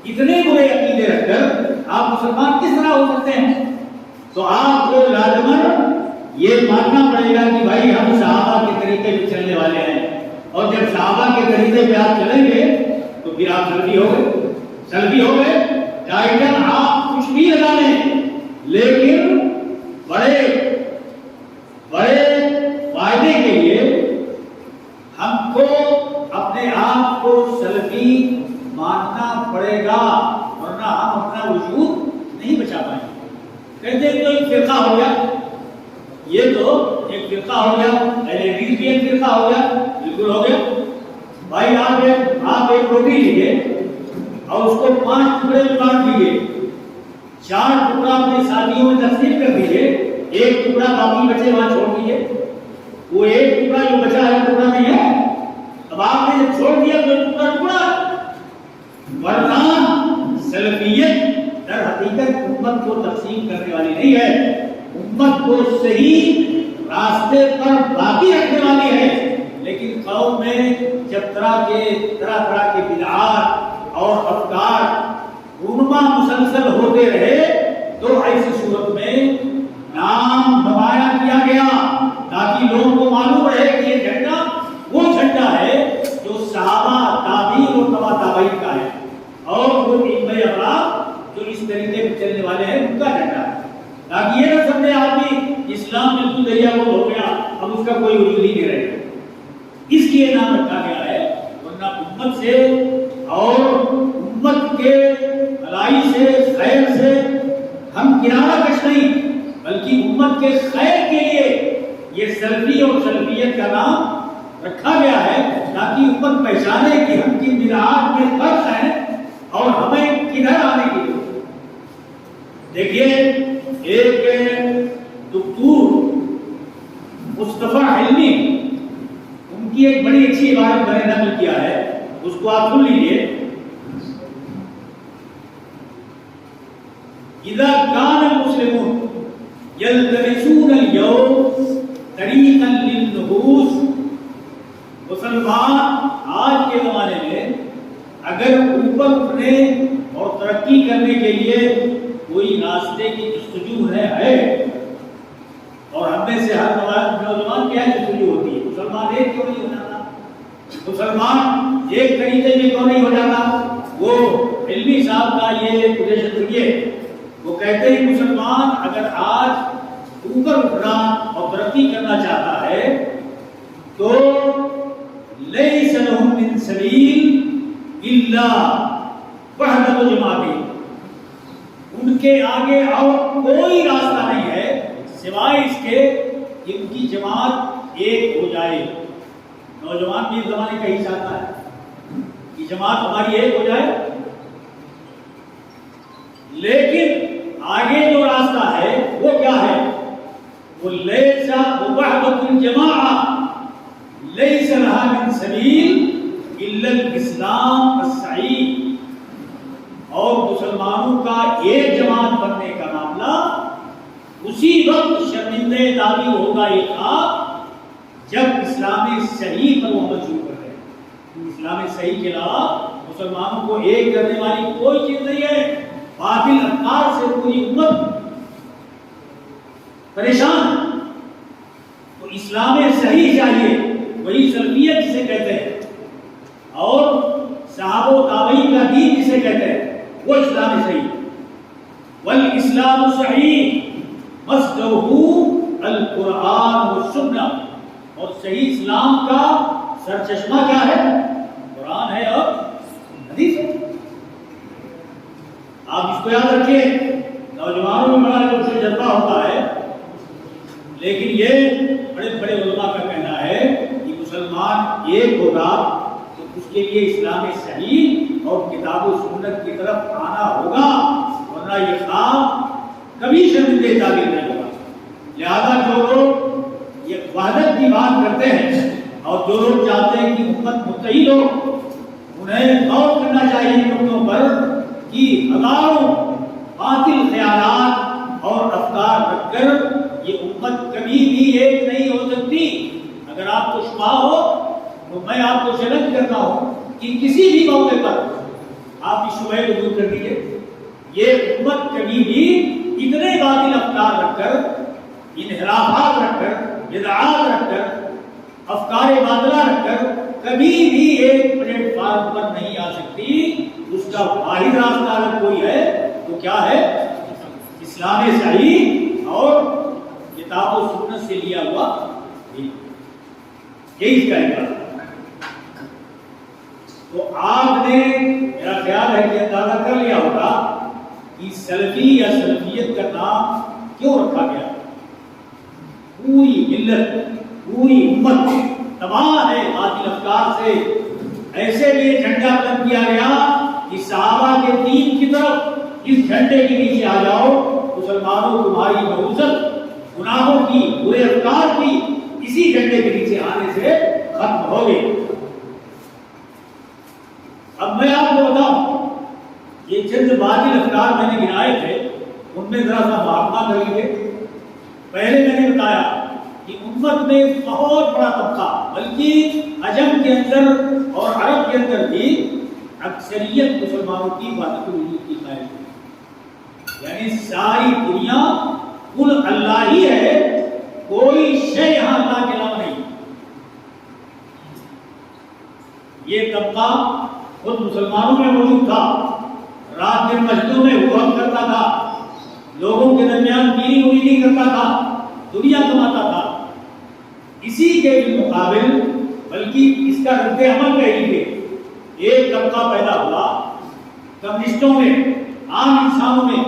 اتنے برے عقیدے رکھ کر آپ مسلمان کس طرح ہو سکتے ہیں؟ تو آپ کو لازماً یہ ماننا پڑے گا کہ بھائی ہم صحابہ کے طریقے پہ چلنے والے ہیں, اور جب صحابہ کے طریقے پہ آپ چلیں گے تو پھر آپ سلفی ہو گئے. سلفی ہو گئے, ٹائٹل آپ کچھ بھی لگا لیں, لیکن بڑے فائدے کے لیے ہم کو اپنے آپ کو سلفی ماننا پڑے گا, ورنہ ہم اپنا وجود نہیں بچا پائیں گے. کہتے ہیں تو ایک فرقہ ہو گیا, یہ تو ایک فرقہ ہو گیا, اہل حدیث بھی ایک فرقہ ہو گیا. بالکل ہو گیا. بھائی آپ ایک روٹی لیجیے اور اس کو 5 ٹکڑے میں بانٹ دیجیے, 4 ٹکڑا اپنے ساتھیوں میں تقسیم کر دیجیے, ایک ٹکڑا باقی بچے وہاں چھوڑ دیجیے. وہ ایک ٹکڑا جو بچا ہے ٹکڑا نہیں ہے, اب آپ نے جب چھوڑ دیا تو ٹکڑا. ورنہ سلفیت در حقیقت امت کو تقسیم کرنے والی نہیں ہے, امت کو صحیح راستے پر باقی رکھنے والی ہے. لیکن قوم میں جب طرح طرح کے بدعات اور افکار رونما مسلسل ہوتے رہے تو ایسی صورت میں نام نمایاں کیا گیا تاکہ لوگوں کو معلوم رہے کہ یہ جھنڈا وہ جھنڈا ہے جو صحابہ تابعین اور تبع تابعین کا ہے, اور وہ ائمہ افراد جو اس طریقے پہ چلنے والے ہیں ان کا جھنڈا ہے. تاکہ یہ نہ سمجھے آدمی اسلام بالکل دریا کو ہو گیا, اب اس کا کوئی وجود ہی نہیں رہے گا. اس لیے نام رکھا گیا ہے, ورنہ امت سے اور امت کے بھلائی سے خیر سے ہم کنارہ کش نہیں, بلکہ امت کے خیر کے لیے یہ سلفی اور سلفیت کا نام رکھا گیا ہے تاکہ امت پہچانے کہ ہم کن بدعات میں فرق ہیں اور ہمیں کدھر آنے کی ضرورت ہے. دیکھیے ایک دکتور مصطفیٰ علمی کی ایک بڑی اچھی عبارت میں نے نقل کیا ہے، اس کو آپ سن لیجیے. اذا كان المسلمون يلتمسون اليوم طریقا للنفوس، مسلمان آج کے زمانے میں اگر اوپر اٹھنے اور ترقی کرنے کے لیے کوئی راستے کی جستجو ہے اور ہم میں سے ہر نوجوان کیا جستجو ہوتی ہے، مسلمان ایک کیوں نہیں ہو جاتا؟ مسلمان ایک طریقے میں کیوں نہیں ہو جاتا؟ وہ علمی صاحب کا یہ پوزیشن دیکھیے، وہ کہتے ہیں مسلمان اگر آج اوپر اٹھنا اور ترقی کرنا چاہتا ہے تو لیس لہم من سبیل الا وحدۃ جماعت، ان کے آگے اور کوئی راستہ نہیں ہے سوائے اس کے کہ ان کی جماعت ایک ہو جائے. نوجوان بھی اس زمانے کا ہی چاہتا ہے کہ جماعت ہماری ایک ہو جائے، لیکن آگے جو راستہ ہے وہ کیا ہے؟ وہ لیس وحدۃ الجماعہ لیس لہا من سبیل الا الاسلام الصحیح. اور مسلمانوں کا ایک جماعت بننے کا معاملہ اسی وقت شرمندہ تعبیر ہوگا یہ خواب جب اسلام صحیح پر وہ عمل شروع کر رہے ہیں. اسلام صحیح کے علاوہ مسلمانوں کو ایک کرنے والی کوئی چیز نہیں ہے. باطل افکار سے پوری امت پریشان، تو اسلام صحیح چاہیے، وہی سلفیت جسے کہتے ہیں، اور صحابہ و تابعین کا دین جسے کہتے ہیں وہ اسلام صحیح. والاسلام صحیح مصدرہ القرآن والسنہ، اور صحیح اسلام کا سرچشمہ کیا ہے؟ قرآن ہے اور حدیث ہے. آپ اس کو یاد رکھیے. نوجوانوں میں بڑا جو جذبہ ہوتا ہے، لیکن یہ بڑے بڑے علماء کا کہنا ہے کہ مسلمان ایک ہوگا تو اس کے لیے اسلام صحیح اور کتاب و سنت کی طرف آنا ہوگا، ورنہ یہ خواب کبھی شرمندہ تعبیر نہیں ہوگا. لہذا جو لوگ یہ وحدت کی بات کرتے ہیں اور جو لوگ چاہتے ہیں کہ امت متحد ہو، انہیں غور کرنا چاہیے ان نقطوں پر کہ ہزاروں باطل خیالات اور افکار رکھ کر یہ امت کبھی بھی ایک نہیں ہو سکتی. اگر آپ کو شبہ ہو تو میں آپ کو چیلنج کرتا ہوں کہ کسی بھی موقع پر آپ اس شبہ کو دور کر دیجیے. یہ امت کبھی بھی اتنے باطل افکار رکھ کر، انحرافات رکھ کر، بدعات رکھ کر، افکار باطلہ رکھ کر کبھی بھی ایک پلیٹ فارم پر نہیں آ سکتی. اس کا واحد راستہ اگر کوئی ہے تو کیا ہے؟ اسلام صحیح اور کتاب و سنت سے لیا ہوا دین. یہی اس کا ایک. تو آپ نے میرا خیال ہے کہ اندازہ کر لیا ہوگا کہ سلفی یا سلفیت کا نام کیوں رکھا گیا. پوری ملت، پوری امت تباہ ہے باطل افکار سے. ایسے بھی جھنڈا بلند کیا گیا کہ صحابہ کے دین کی طرف اس جھنڈے کے نیچے آ جاؤ، مسلمانوں تمہاری نحوست گناہوں کی، برے افکار کی اسی جھنڈے کے نیچے آنے سے ختم ہو گئی. اب میں آپ کو بتاؤں، یہ چند باطل افکار میں نے گنائے تھے، ان میں ذرا سا محاکمہ کر لیجیے. پہلے میں نے بتایا کہ امت میں بہت بڑا طبقہ، بلکہ عجم کے اندر اور عرب کے اندر بھی اکثریت مسلمانوں کی وحدت الوجود کی قائل ہے. یعنی ساری دنیا کل اللہ ہی ہے، کوئی شے یہاں اللہ کے علاوہ نہیں. یہ طبقہ خود مسلمانوں میں موجود تھا، رات دن مسجدوں میں ہوا کرتا تھا، لوگوں کے درمیان دینی مریدی کرتا تھا، دنیا کماتا تھا. اسی کے مقابل، بلکہ اس کا رد عمل کہہ لیجیے، ایک طبقہ پیدا ہوا کمیونسٹوں میں، عام انسانوں میں،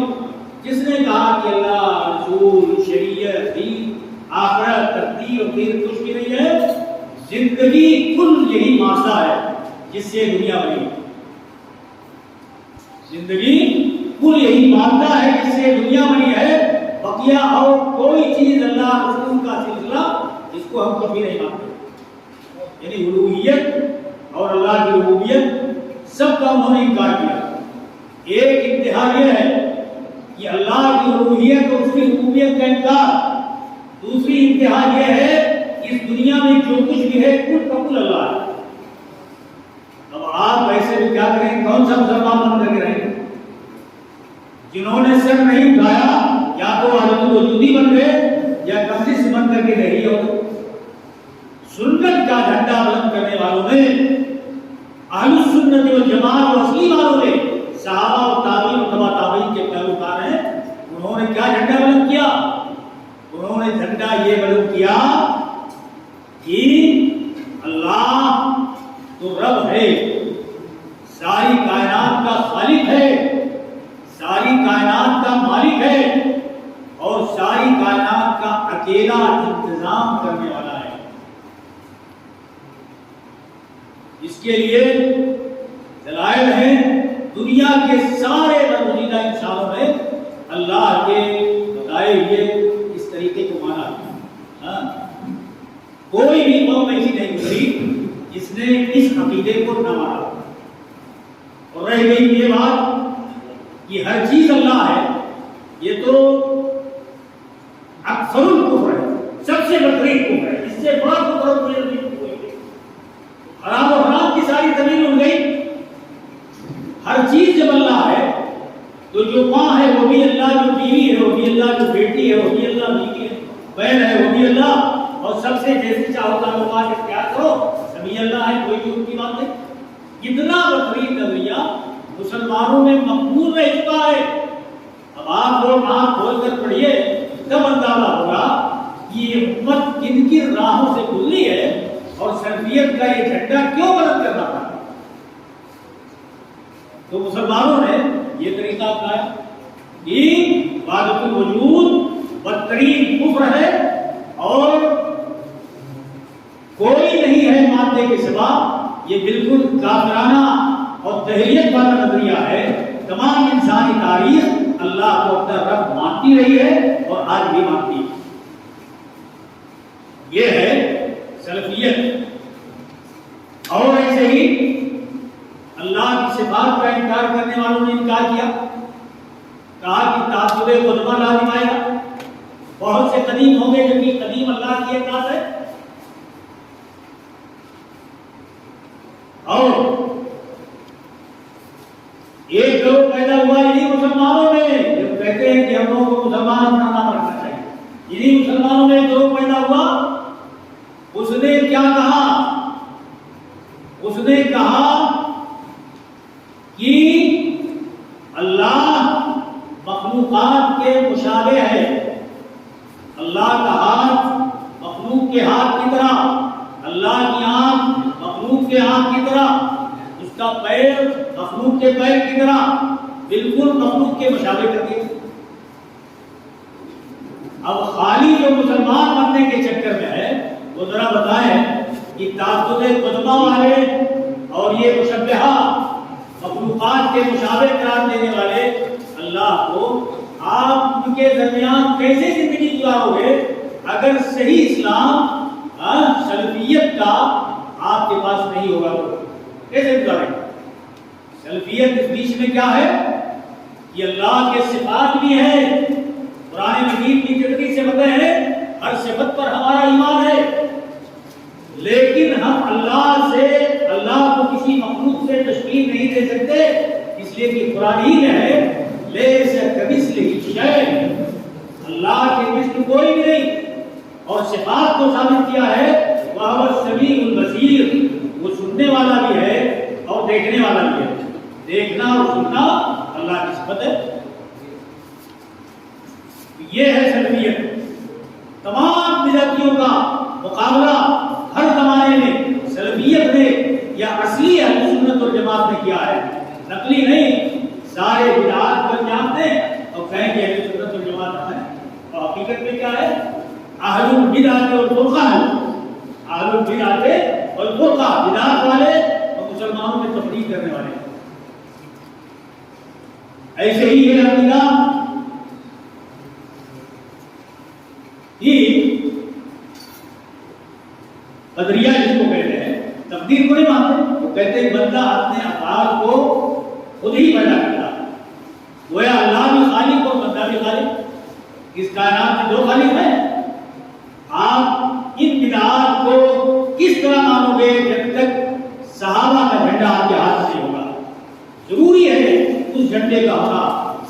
جس نے کہا کہ اللہ، رسول، شریعت، دین، آخرت، تقدیر اور دین کچھ بھی نہیں ہے، زندگی کل یہی معاشرہ ہے جس سے دنیا بنی. زندگی کل یہی مادہ ہے جس سے دنیا بنی ہے. بقیہ اور کوئی چیز اللہ رسول کا سلسلہ اس کو ہم کبھی نہیں مانتے. یعنی الوہیت اور اللہ کی ربوبیت سب کا انہوں نے انکار کیا۔ ایک انتہا یہ ہے کہ اللہ کی الوہیت اور اس کی ربوبیت کا انکار، دوسری انتہا یہ ہے کہ اس دنیا میں جو کچھ بھی ہے کل کا کل اللہ ہے۔ اب آپ ایسے بھی کیا کریں، کون سا مسلمان بن کر کے رہیں گے؟ جنہوں نے سر نہیں اٹھایا یا تو حضرت الوجودی بن گئے یا کمسٹسٹ بن کر کے رہی ہو۔ سنت کا جھنڈا بلند کرنے والوں میں، اہل السنت والجماعت اور اصلی والوں میں، صحابہ اور تابعین اور تبع تابعین کے پیروکار ہیں، انہوں نے کیا جھنڈا بلند کیا؟ انہوں نے جھنڈا یہ بلند کیا کہ اللہ تو رب ہے، ساری کائنات کا خالق ہے، ساری کائنات کا مالک ہے اور ساری کائنات کا اکیلا انتظام کرنے والا ہے۔ اس کے لیے دلائل ہیں دنیا کے سارے برگزیدہ انسانوں میں اللہ کے بتائے ہوئے اس طریقے کو مانا۔ کوئی بھی قوم ایسی نہیں گزری جس نے اس عقیدے کو نہ مانا۔ اور رہ گئی یہ بات کہ ہر چیز اللہ ہے، یہ تو اکثر الکفر ہے، سب سے بدترین کفر ہے، اس سے بڑا کفر اور کوئی نہیں۔ حرام و حرام کی ساری زمین اڑ گئی۔ ہر چیز جب اللہ ہے تو جو ماں ہے وہ بھی اللہ، جو بیوی ہے وہ بھی اللہ، جو بیٹی ہے وہ بھی اللہ، بیوی ہے بہن ہے وہ بھی اللہ، اور سب سے جیسے چاہو تعلقات اختیار کرو سبھی اللہ ہے، کوئی بھی ان کی بات نہیں۔ کتنا بدترین نظریہ مسلمانوں میں مقبول رہ چکا ہے۔ اب آپ لوگ آنکھ کھول کر پڑھیے تب اندازہ ہوگا کہ یہ امت کن کن راہوں سے گزری ہے اور سلفیت کا یہ جھنڈا کیوں بلند کرنا پڑا۔ تو مسلمانوں نے یہ طریقہ اپنایا کہ وحدت الوجود بدترین کفر ہے اور کوئی نہیں ہے مادے کے سوا، یہ بالکل کافرانہ اور دہریت والا نظریہ ہے۔ تمام انسانی تاریخ اللہ کو اپنا رب مانتی رہی ہے اور آج بھی مانتی ہے۔ یہ ہے سلفیت۔ اور ایسے ہی اللہ کی صفات کا انکار کرنے والوں نے انکار کیا، کہا کہ تعصب قدمہ لازم آئے گا، بہت سے قدیم ہوں گے جبکہ قدیم اللہ کی ایک ذات ہے۔ اور ایک گروہ پیدا ہوا انہی مسلمانوں میں، جب کہتے ہیں کہ ہم لوگوں کو مسلمان اپنا نام رکھنا چاہیے، انہی مسلمانوں میں ایک گروہ پیدا ہوا، اس نے کیا کہا؟ اس نے کہا کہ اللہ مخلوقات کے مشابہ ہے، اللہ کا ہاتھ مخلوق کے ہاتھ کی طرح، اللہ کی آنکھ مخلوق کے آنکھ کی طرح، اس کا پیر مخلوق کے پیر کی طرح، بالکل مخلوق کے مشابہ کر دیا۔ اب خالی جو مسلمان بننے کے چکر میں ہے وہ ذرا بتائیں کہ تعصب قدمہ والے اور یہ مشبہہ مخلوقات کے مشابہ قرار دینے والے اللہ کو آپ ان کے درمیان کیسے زندگی گزارو گے اگر صحیح اسلام سلفیت کا آپ کے پاس نہیں ہوگا تو کیسے گزاریں؟ سلفیت اس بیچ میں کیا ہے کہ اللہ کے صفات بھی ہیں، قرآن مجید کی تدریس سے بتائے ہیں ہر صفت پر ہمارا ایمان ہے، لیکن ہم اللہ سے اللہ کو کسی مخلوق سے تشبیہ نہیں دے سکتے، اس لیے کہ قرآن ہی میں ہے لیس کمثلہ شیء، اللہ کے مثل کوئی بھی نہیں، اور صفات کو ثابت کیا ہے وَهُوَ السَّمِيعُ الْبَصِيرُ، وہ سننے والا بھی ہے اور دیکھنے والا بھی ہے، دیکھنا اور سننا اللہ کی صفت ہے۔ یہ ہے سلفیت۔ تمام بدعتیوں کا مقابلہ ہر زمانے میں سلفیت نے یا اصلی اہل سنت والجماعت نے کیا ہے، نقلی نہیں۔ سارے بدعات کو جانتے ہیں اور کہیں کہ اہل سنت والجماعت ہے، اور حقیقت میں کیا ہے؟ اہل البدعۃ والفرقہ ہے، اہل البدعۃ والفرقہ، بدعات والے اور مسلمانوں میں تفریق کرنے والے۔ ایسے ہی یہ عقیدہ قدریہ جس کو کہتے ہیں، تقدیر کو نہیں مانتے، وہ کہتے ہیں بندہ اپنے افعال کو خود ہی پیدا کرتا ہے، گویا اللہ بھی خالق اور بندہ بھی خالق، اس کائنات میں دو خالق ہیں۔ آپ ان بدعات کو کس طرح مانو گے جب تک صحابہ کا جھنڈا آپ کے ہاتھ نہیں ہوگا؟ ضروری ہے اس جھنڈے کا ہونا،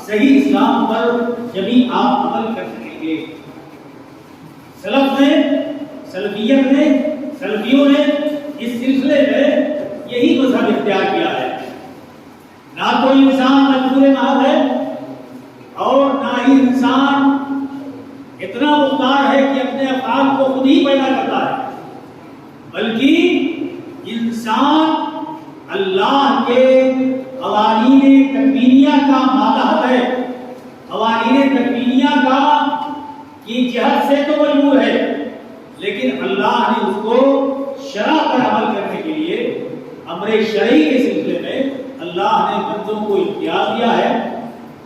صحیح اسلام پر جبھی آپ عمل کر سکیں گے۔ سلف نے، سلفیت نے، سلفیوں نے اس سلسلے میں یہی مذہب اختیار کیا ہے۔ نہ کوئی انسان مجبور محض ہے اور نہ ہی انسان اتنا مختار ہے کہ اپنے افعال کو خود ہی پیدا کرتا ہے، بلکہ انسان اللہ کے قوانین تکوینیہ کا ماتحت ہے، قوانین تکوینیہ کا کی جہت سے تو مجبور ہے، لیکن اللہ نے اس کو شرع پر عمل کرنے کے لیے امر شرعی کے سلسلے میں اللہ نے بندوں کو اختیار دیا ہے،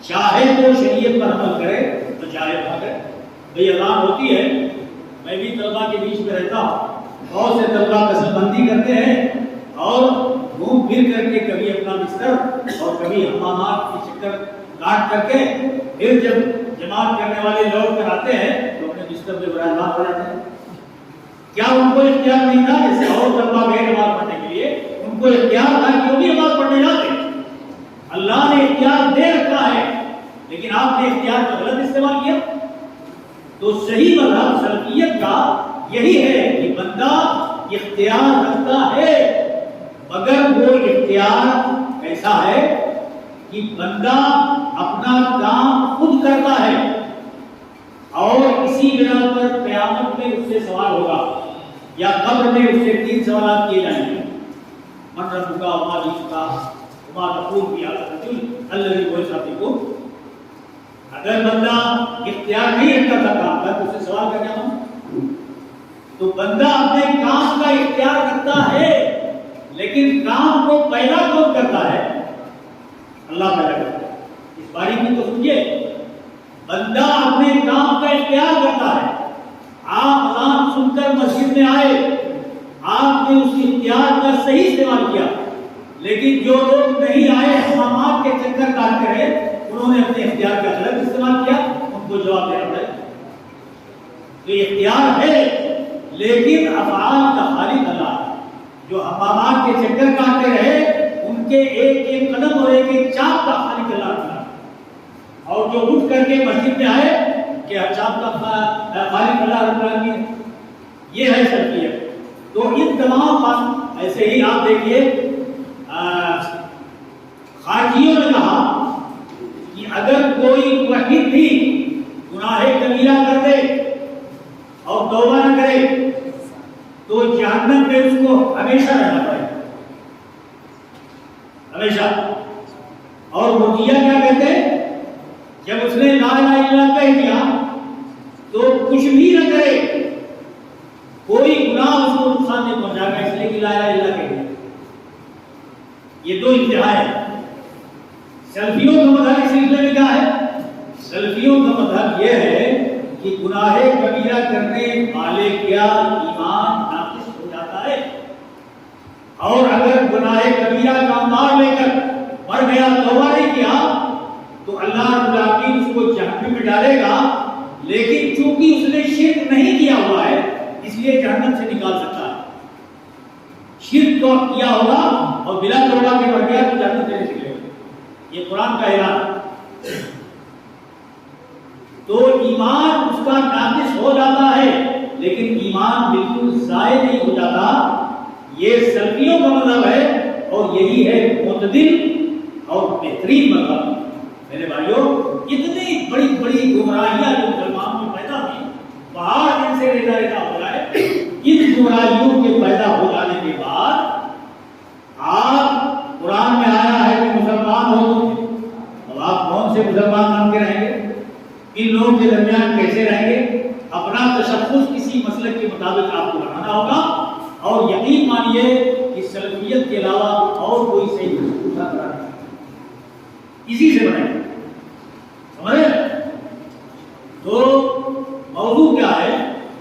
چاہے تو شریعت پر عمل کرے تو چاہے نہ کرے۔ بھئی اذان ہوتی ہے، میں بھی طلبہ کے بیچ میں رہتا ہوں، بہت سے طلبہ قسم بندی کرتے ہیں اور گھوم پھر کر کے کبھی اپنا بستر اور کبھی حمامات کی چکر کاٹ کر کے پھر جب جماعت کرنے والے لوٹ کر آتے ہیں تو اپنے بستر میں براہمان ہو جاتے ہیں۔ کیا ان کو اختیار نہیں تھا جیسے اور طلبہ گئے نماز پڑھنے کے لیے؟ ان کو اختیار تھا کہ وہ بھی نماز پڑھنے جاتے، اللہ نے اختیار دے رکھا ہے، لیکن آپ نے اختیار کا غلط استعمال کیا۔ تو صحیح مذہب سلفیت کا یہی ہے کہ بندہ اختیار رکھتا ہے، مگر وہ اختیار ایسا ہے کہ بندہ اپنا کام خود کرتا ہے، اور اسی بنا پر قیامت میں اس سے سوال ہوگا یا قبر میں اس سے 3 سوالات کیے جائیں گے۔ من ربک وما دینک وما تقول فی ھذا الرجل الذی بعث فیکم۔ اگر بندہ اختیار نہیں رکھتا تھا کام کا تو اس سے سوال کا کیا ہوگا؟ تو بندہ اپنے کام کا اختیار رکھتا ہے، لیکن کام کو پیدا کون کرتا ہے؟ اللہ پیدا کرتا ہے۔ اس باریکی کو سمجھے، بندہ اپنے کام کا اختیار کرتا ہے۔ آپ اذان سن کر مسجد میں آئے، آپ نے اس اختیار کا صحیح استعمال کیا، لیکن جو لوگ نہیں آئے حمامات کے چکر کاٹتے رہے، انہوں نے اپنے اختیار کا غلط استعمال کیا، ان کو جواب دینا پڑے۔ تو اختیار ہے لیکن افعال کا خالق اللہ ہے۔ جو حمامات کے چکر کاٹتے رہے ان کے ایک ایک قدم اور ایک ایک چاپ کا خالق اللہ ہے، اور جو اٹھ کر کے مسجد میں آئے کہ چاپ کا خالق اللہ رب العالمین، یہ ہے سلفیت۔ تو ان تمام بات ایسے ہی آپ دیکھیے خارجیوں نے کہا کہ اگر کوئی موحد بھی گناہ کبیرہ کر دے اور توبہ نہ کرے تو جہنم میں اس کو ہمیشہ رہنا پڑے، ہمیشہ۔ اور وہ کیا کہتے ہیں؟ جب اس نے لا الہ الا اللہ کہہ دیا تو کچھ بھی نہ کرے، کوئی گناہ اس کو نقصان نہیں پہنچائے گا، اس لیے کہ لا الہ الا اللہ کہہ دیا۔ یہ دو انتہا ہے۔ سلفیوں کا مذہب اس سلسلے میں کیا ہے؟ سلفیوں کا مذہب یہ ہے کہ گناہ کبیرہ کرنے والے کیا ایمان ناقص ہو جاتا ہے، اور اگر گناہ کبیرہ کا مار لے کر مر گیا، توبہ نہیں کیا، تو اللہ رب العالمین اس کو جہنم میں ڈالے گا، لیکن چونکہ اس نے شرک نہیں کیا ہوا ہے اس لیے جہنم سے نکال سکتا ہے۔ شرک تو کیا ہوگا اور بلا توبہ کے مر گیا تو جہنم سے نکلے گا، یہ قرآن کا اعلان۔ تو ایمان اس کا ناقص ہو جاتا ہے لیکن ایمان بالکل ضائع نہیں ہو جاتا۔ یہ سلفیوں کا مذہب ہے اور یہی ہے معتدل اور بہترین مذہب۔ میرے بھائیوں، اتنی بڑی بڑی گمراہیاں جو مسلمانوں میں پیدا ہوئی، پہاڑ ان سے ریزہ ریزہ ہو جائے، ان گمراہیوں کے پیدا ہو جانے کے بعد آپ قرآن میں آیا ہے کہ مسلمان ہو تم، اب آپ کون سے مسلمان بن کے رہیں گے؟ ان لوگوں کے درمیان کیسے رہیں گے؟ اپنا تشخص کسی مسلک کے مطابق آپ کو بنانا ہوگا، اور یقین مانیے کہ سلفیت کے علاوہ اور کوئی صحیح دوسرا کرنا نہیں، اسی سے بنائیں گے، سمجھے؟ تو موضوع کیا ہے؟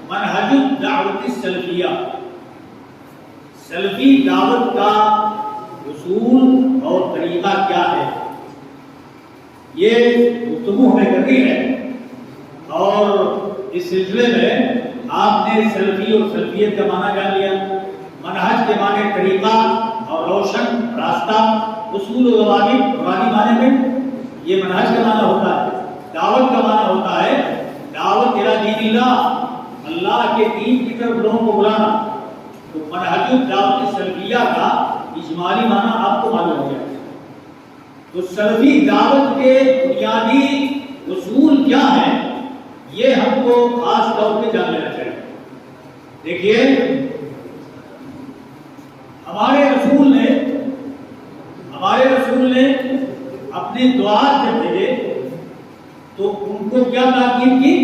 منہج الدعوت السلفیہ، سلفی دعوت کا اصول اور طریقہ کیا ہے، یہ گفتگو ہمیں کرنی ہے۔ اور اس سلسلے میں آپ نے سلفی اور سلفیت کا معنی جان لیا، منہج کے معنی طریقہ اور روشن راستہ، اصول و ضوابط قرآنی معنی میں یہ منہج کا معنی ہوتا ہے۔ دعوت کا معنی ہوتا ہے دعوت الی دین اللہ، اللہ کے دین کی طرف لوگوں کو بلانا۔ تو منہج الدعوت سلفیہ کا اجمالی معنی آپ کو معلوم ہو گیا۔ تو سلفی دعوت کے بنیادی اصول کیا ہیں، یہ ہم کو خاص طور پہ جان لینا چاہیے۔ دیکھیے، ہمارے رسول نے اپنے دعات جب بھیجے تو ان کو کیا تاکید کی؟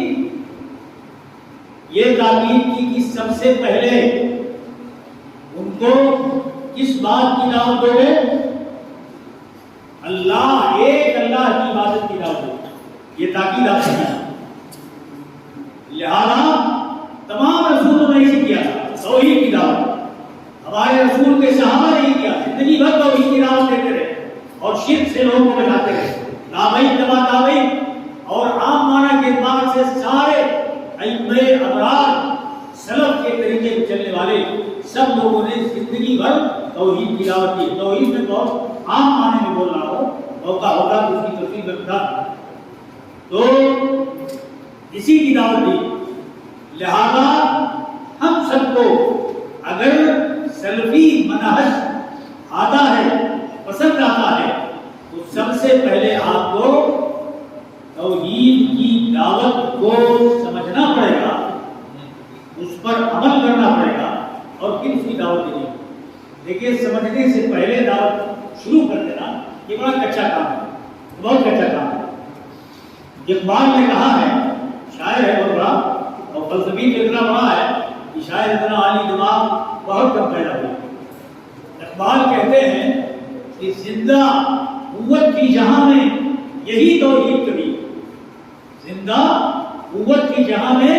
یہ تاکید کی کہ سب سے پہلے ان کو کس بات کی دعوت دو گے؟ اللہ، ایک اللہ کی عبادت کی دعوت دو، یہ تاکید آپ نے کی۔ لہذا تمام رسولوں نے اسے کیا تھا، توحید کی دعوت۔ ہمارے رسول کے صحابہ نے یہ کیا، زندگی بھر توحید کی دعوت دیتے رہے اور شرک سے لوگوں کو بچاتے رہے۔ تابعین تبع تابعین اور عام معنی کے اعتبار سے سارے ائمہ ابرار، سلف کے طریقے پہ چلنے والے سب لوگوں نے زندگی بھر توحید کی دعوت دی۔ توحید میں بہت عام معنی میں بول رہا ہوں، موقع ہوگا تو اس کی تفصیل میں بتا۔ تو اسی کی دعوت دی۔ لہذا ہم سب کو اگر سلفی منہج آتا ہے، پسند آتا ہے، تو سب سے پہلے آپ کو توحید کی دعوت کو سمجھنا پڑے گا، اس پر عمل کرنا پڑے گا اور پھر اس کی دعوت دینی۔ دیکھیے، سمجھنے سے پہلے دعوت شروع کر دینا یہ بڑا کچا کام ہے، بہت کچا کام ہے۔ اقبال نے کہا ہے، شاعر ہے بہت بڑا اور فلسفی بھی اتنا بڑا ہے کہ شاعر اتنا عالی دماغ بہت کم پیدا ہوئی۔ اقبال کہتے ہیں کہ زندہ قوت کی جہاں میں یہی توحید کبھی، زندہ قوت کی جہاں میں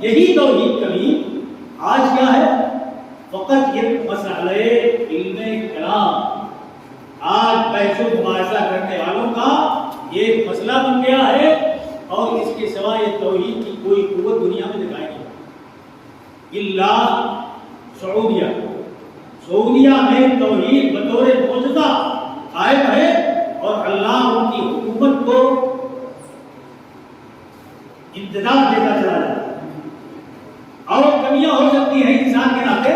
یہی توحید کبھی، آج کیا ہے؟ فقط یہ مسئلہ علم کلام، آج بحث و مباحثہ کرنے والوں کا یہ مسئلہ بن گیا ہے، اور اس کے سوا یہ توحید کی کوئی قوت دنیا میں دکھائی نہیں۔ الا سعودیہ میں توحید بطور معجزہ قائم ہے، اور اللہ ان کی حکومت کو امتداد دیتا چلا جاتا ہے۔ اور کمیاں ہو سکتی ہیں انسان کے ناطے،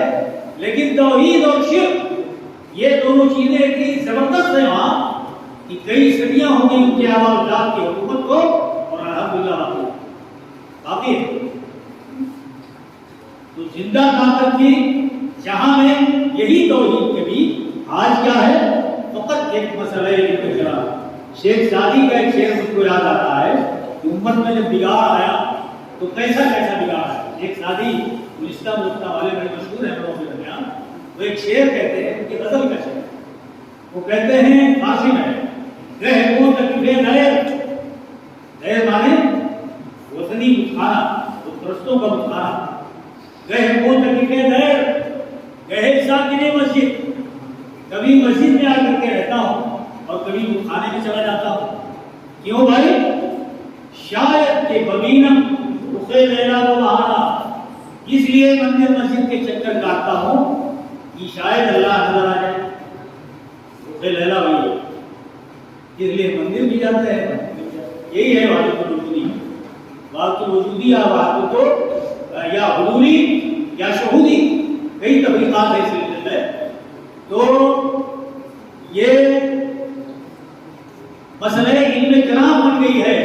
لیکن توحید اور شرک یہ دونوں چیزیں اتنی زبردست ہیں وہاں کہ کئی صدیاں ہو گئی ان کے آباء و اجداد کی حکومت کو، اور الحمدللہ باقی ہے۔ تو زندہ طاقت کی جہاں میں یہی توحید کے بھی، آج کیا ہے؟ فقط ایک مسئلہ انتشار۔ شیخ سعدی کا ایک شعر مجھ کو یاد آتا ہے کہ امت میں جب بگاڑ آیا تو کیسا بگاڑ ہے۔ شیخ سعدی گلستہ مفتہ والے بڑے مشہور ہیں لوگوں کے درمیان، وہ ایک شعر کہتے ہیں، ان کی غزل کا شعر، وہ کہتے ہیں فارسی میں، گہ کو تکلیفیں دیر مانے وطنی بتخانہ، بت پرستوں کا بتخانہ، گہ کو تکلیفیں دیر گہے ساکن مسجد، کبھی مسجد میں آ کر کے رہتا ہوں اور کبھی بتخانے میں چلا جاتا ہوں۔ کیوں بھائی؟ شاید کہ ببینم رخ لیلا و بہارا، اس لیے مندر مسجد کے چکر کاٹتا ہوں کہ شاید اللہ نظر آ جائے۔ رخ لیلا ہوئی، اس لیے مندر بھی جاتے ہیں۔ یہی ہے وحدت الوجودی، وحدت الوجودی یا حضوری یا شہودی، کئی تفریقات ہیں اس سلسلے میں۔ تو یہ مسئلہ علم کلام بن گئی ہے۔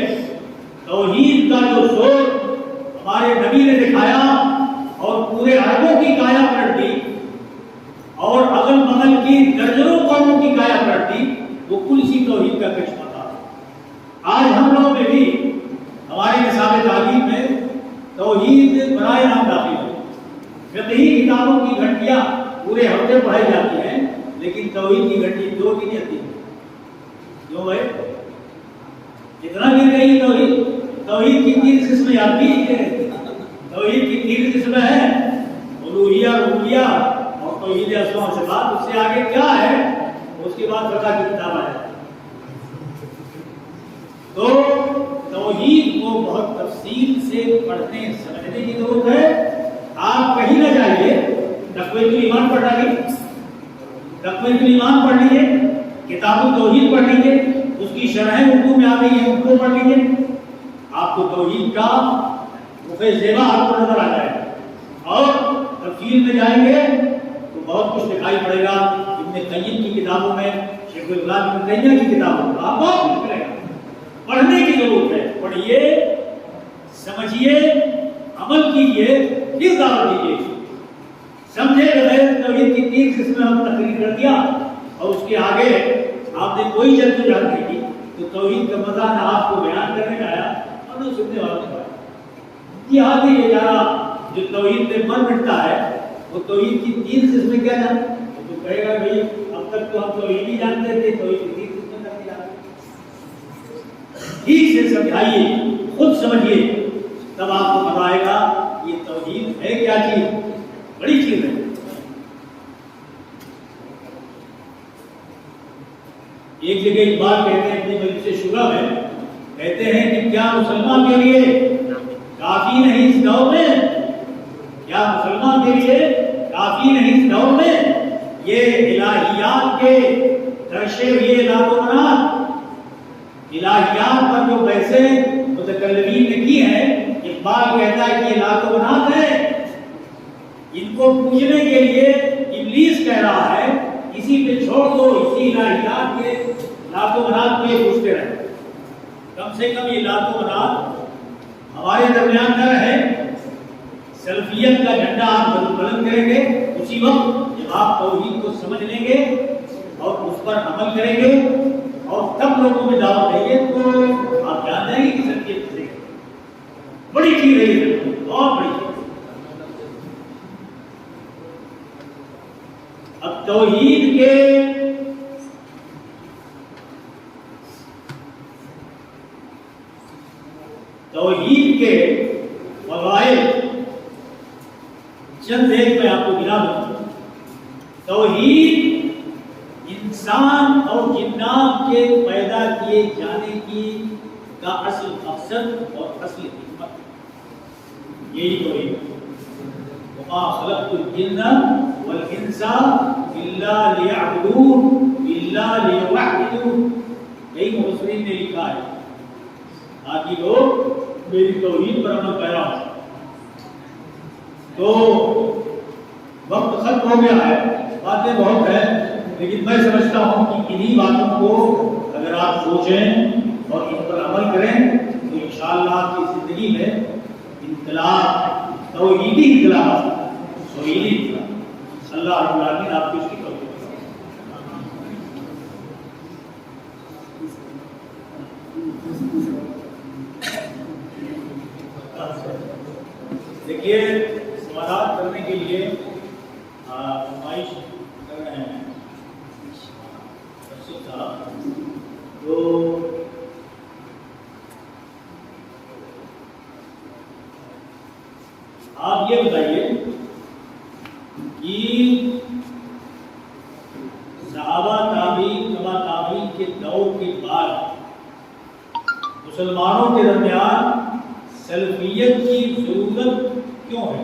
توحید کا جو زور ہمارے نبی نے دکھایا اور پورے عربوں کی کایا پلٹ دی، اور اگل بغل کی درجنوں قوموں کی کایا پلٹ دی، وہ کل اسی توحید کا کشف تھا۔ آج ہم لوگوں میں بھی ہمارے نصاب تعلیم میں توحید برائے نام داخل ہے۔ فقہی کتابوں کی گھنٹیاں پورے ہفتے پڑھائی جاتی ہیں، لیکن توحید کی گھنٹی 2 کی نہیں آتی۔ کیوں بھائی؟ کتنا گر گئی توحید کی 3 قسمیں یاد کی ہے۔ توحید کی 3 قسمیں ہیں، الوہیہ، ربوبیہ اور توحید اسماء و صفات، اس سے آگے کیا ہے اس کے بعد فقہ کی کتاب آیا۔ تو توحید کو بہت تفصیل سے پڑھنے سمجھنے کی ضرورت ہے۔ آپ کہیں نہ جائیے، تقویۃ الایمان پڑھ لیجیے، تقویۃ الایمان پڑھ لیجیے، کتاب التوحید پڑھ لیجیے، اس کی شرحیں اردو میں آ گئی ہیں، ان کو پڑھ لیجیے، آپ کو توحید کا مفید زیبا آپ کو نظر آ جائے گا۔ اور تفصیل میں جائیں گے تو بہت کچھ دکھائی پڑے گا۔ ابن قیم کی کتابوں میں، شیخ الاسلام ابن تیمیہ کی کتابوں میں آپ بہت کچھ ملے گا۔ پڑھنے کی ضرورت ہے، پڑھیے، سمجھیے، عمل کیجیے، پھر دعوت دیجیے۔ سمجھے بغیر توحید کی 3 قسمیں ہم تقریر کر دیا اور اس کے آگے آپ نے کوئی جدوجہد نہیں کی تو توحید کا مزہ نہ آپ کو بیان کرنے کا آیا اور نہ سننے والوں کو آیا۔ جہاد یہ جارا جو توحید میں من مٹتا ہے وہ توحید کی 3 قسمیں کیا جانتے؟ تو کہے گا بھائی اب تک تو ہم توحید ہی جانتے تھے، توحید کی 3 قسمیں کرتے جاتے۔ ٹھیک سے سمجھائیے، خود سمجھیے، تب آپ کو پتہ آئے گا یہ توحید ہے کیا چیز، بڑی چیز ہے۔ ایک جگہ ایک بات کہتے ہیں اپنی مجلس شورا میں، کہتے ہیں کہ کیا مسلمان کے لیے کافی نہیں اس دور میں، کیا مسلمان کے لیے کافی نہیں اس دور میں یہ الہیات کے درشے ہوئے لات و منات، الہیات پر جو بحثیں متکلمین نے کی ہیں، اقبال کہتا ہے کہ یہ لات و منات ہے، ان کو پوجنے کے لیے ابلیس کہہ رہا ہے اسی پہ چھوڑ دو، اسی الہیات کے لات و منات پہ پوچھتے رہے۔ کم سے کم یہ لات و منات ہمارے درمیان نہ رہے۔ سلفیت کا جھنڈا آپ بلند کریں گے اسی وقت جب آپ توحید کو سمجھ لیں گے اور اس پر عمل کریں گے اور تب لوگوں میں دعوت دیں گے تو آپ جان جائیں گے کہ سلفیت کسے بڑی چیز ہے، یہ بہت بڑی چیز۔ اب توحید کے فوائد چند ایک میں آپ کو گنا دوں۔ توحید انسان اور جنات کے پیدا کیے جانے کی کا اصل مقصد اور اصل حکمت یہی توحید ہے۔ وما خلقت الجن والانس الا ليعبدون الا ليوحدون، کئی مفسرین نے لکھا ہے تاکہ لوگ میری توحید پر عمل پیرا ہو۔ تو وقت ختم ہو گیا ہے، باتیں بہت ہیں، لیکن میں سمجھتا ہوں کہ انہی باتوں کو اگر آپ سوچیں اور ان پر عمل کریں تو انشاءاللہ آپ کی زندگی میں انقلاب، توحیدی انقلاب، توحیدی انقلاب، اللہ رب العالمین آپ کو اس کی توفیق دے۔ دیکھیے سوالات کرنے کے لیے فرمائش کر رہے ہیں تو آپ یہ بتائیے کہ صحابہ تابعین تبع تابعین کے دور کے بعد مسلمانوں کے درمیان سلفیت کی ضرورت کیوں ہے؟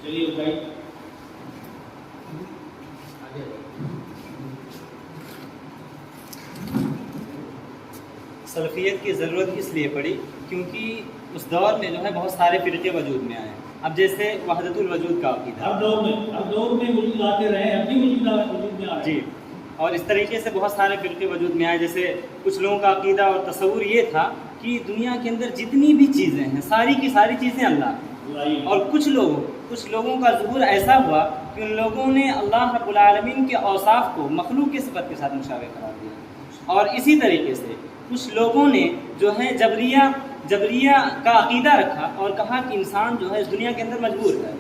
چلیے بتائیے۔ سلفیت کی ضرورت اس لیے پڑی کیونکہ اس دور میں جو ہے بہت سارے فرقے وجود میں آئے ہیں۔ اب جیسے وحدت الوجود کا عقیدہ ہر دور میں وجود آتے رہے، اب بھی وجود میں آ رہے ہیں جی، اور اس طریقے سے بہت سارے فرقے وجود میں آئے۔ جیسے کچھ لوگوں کا عقیدہ اور تصور یہ تھا کہ دنیا کے اندر جتنی بھی چیزیں ہیں ساری کی ساری چیزیں اللہ، اور کچھ لوگوں کا ظہور ایسا ہوا کہ ان لوگوں نے اللہ رب العالمین کے اوصاف کو مخلوق کی صفت کے ساتھ مشابہ قرار دیا۔ اور اسی طریقے سے کچھ لوگوں نے جو ہے جبریہ کا عقیدہ رکھا اور کہا کہ انسان جو ہے اس دنیا کے اندر مجبور ہے،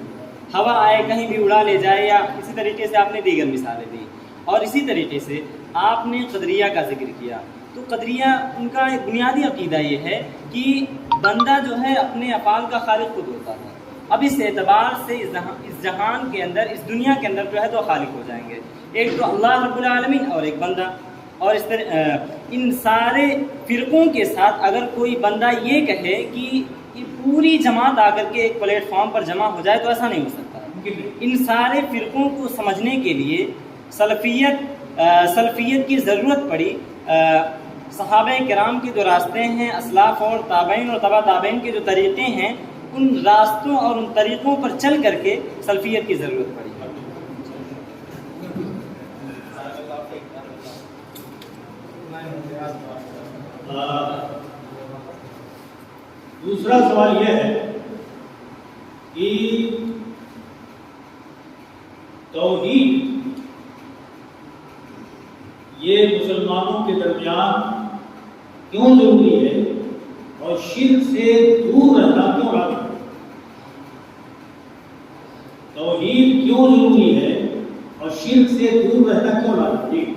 ہوا آئے کہیں بھی اڑا لے جائے، یا اسی طریقے سے آپ نے دیگر مثالیں دی۔ اور اسی طریقے سے آپ نے قدریہ کا ذکر کیا، تو قدریہ ان کا ایک بنیادی عقیدہ یہ ہے کہ بندہ جو ہے اپنے افعال کا خالق خود ہوتا ہے، اب اس اعتبار سے اس جہان کے اندر، اس دنیا کے اندر جو ہے دو خالق ہو جائیں گے، ایک تو اللہ رب العالمین اور ایک بندہ. اور اس طرح ان سارے فرقوں کے ساتھ اگر کوئی بندہ یہ کہے کہ یہ پوری جماعت آ کر کے ایک پلیٹ فارم پر جمع ہو جائے تو ایسا نہیں ہو سکتا. ان سارے فرقوں کو سمجھنے کے لیے سلفیت کی ضرورت پڑی. صحابہ کرام کے جو راستے ہیں، اسلاف اور تابعین اور تبع تابعین کے جو طریقے ہیں، ان راستوں اور ان طریقوں پر چل کر کے سلفیت کی ضرورت پڑی. دوسرا سوال یہ ہے کہ توحید یہ مسلمانوں کے درمیان کیوں ضروری ہے اور شرک سے دور رہنا کیوں لازمی ہے؟ توحید کیوں ضروری ہے اور شرک سے دور رہنا کیوں لازمی ہے؟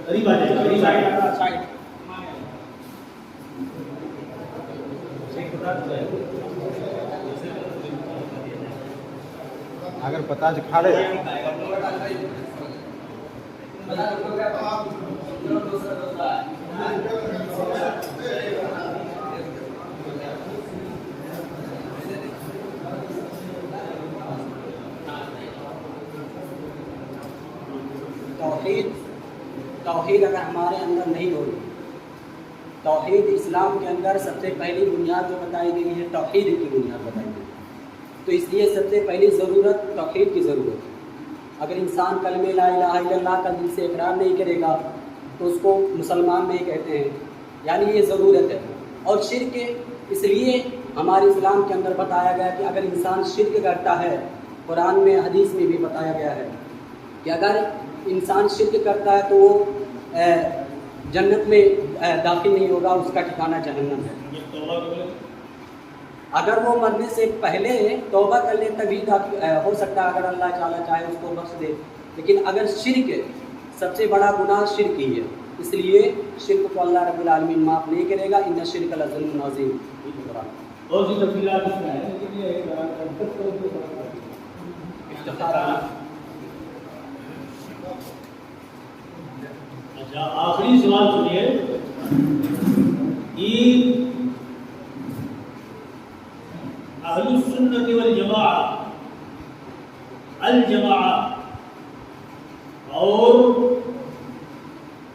قریب آ جائے، قریب آ جائے. اگر پتا کھاڑے توحید اگر ہمارے اندر نہیں ہوگی، توحید اسلام کے اندر سب سے پہلی بنیاد جو بتائی گئی ہے توحید کی بنیاد بتائی گئی، تو اس لیے سب سے پہلی ضرورت توحید کی ضرورت ہے. اگر انسان کلمہ لا الہ الا اللہ کا دل سے اقرار نہیں کرے گا تو اس کو مسلمان نہیں کہتے ہیں، یعنی یہ ضرورت ہے. اور شرک اس لیے ہمارے اسلام کے اندر بتایا گیا کہ اگر انسان شرک کرتا ہے، قرآن میں حدیث میں بھی بتایا گیا ہے کہ اگر انسان شرک کرتا ہے تو وہ جنت میں داخل نہیں ہوگا، اس کا ٹھکانہ جہنم ہے. اگر وہ مرنے سے پہلے توبہ کر لے تبھی ہو سکتا ہے، اگر اللہ تعالیٰ چاہے اس کو بخش دے. لیکن اگر شرک، سب سے بڑا گناہ شرک ہی ہے، اس لیے شرک کو اللہ رب العالمین معاف نہیں کرے گا. ان الشرک لظلم عظیم. بہت سی تفصیلات اس میں ہیں، لیکن یہ اچھا آخری سوال سنیے کہ اہل السنت والجماعہ الجماعہ اور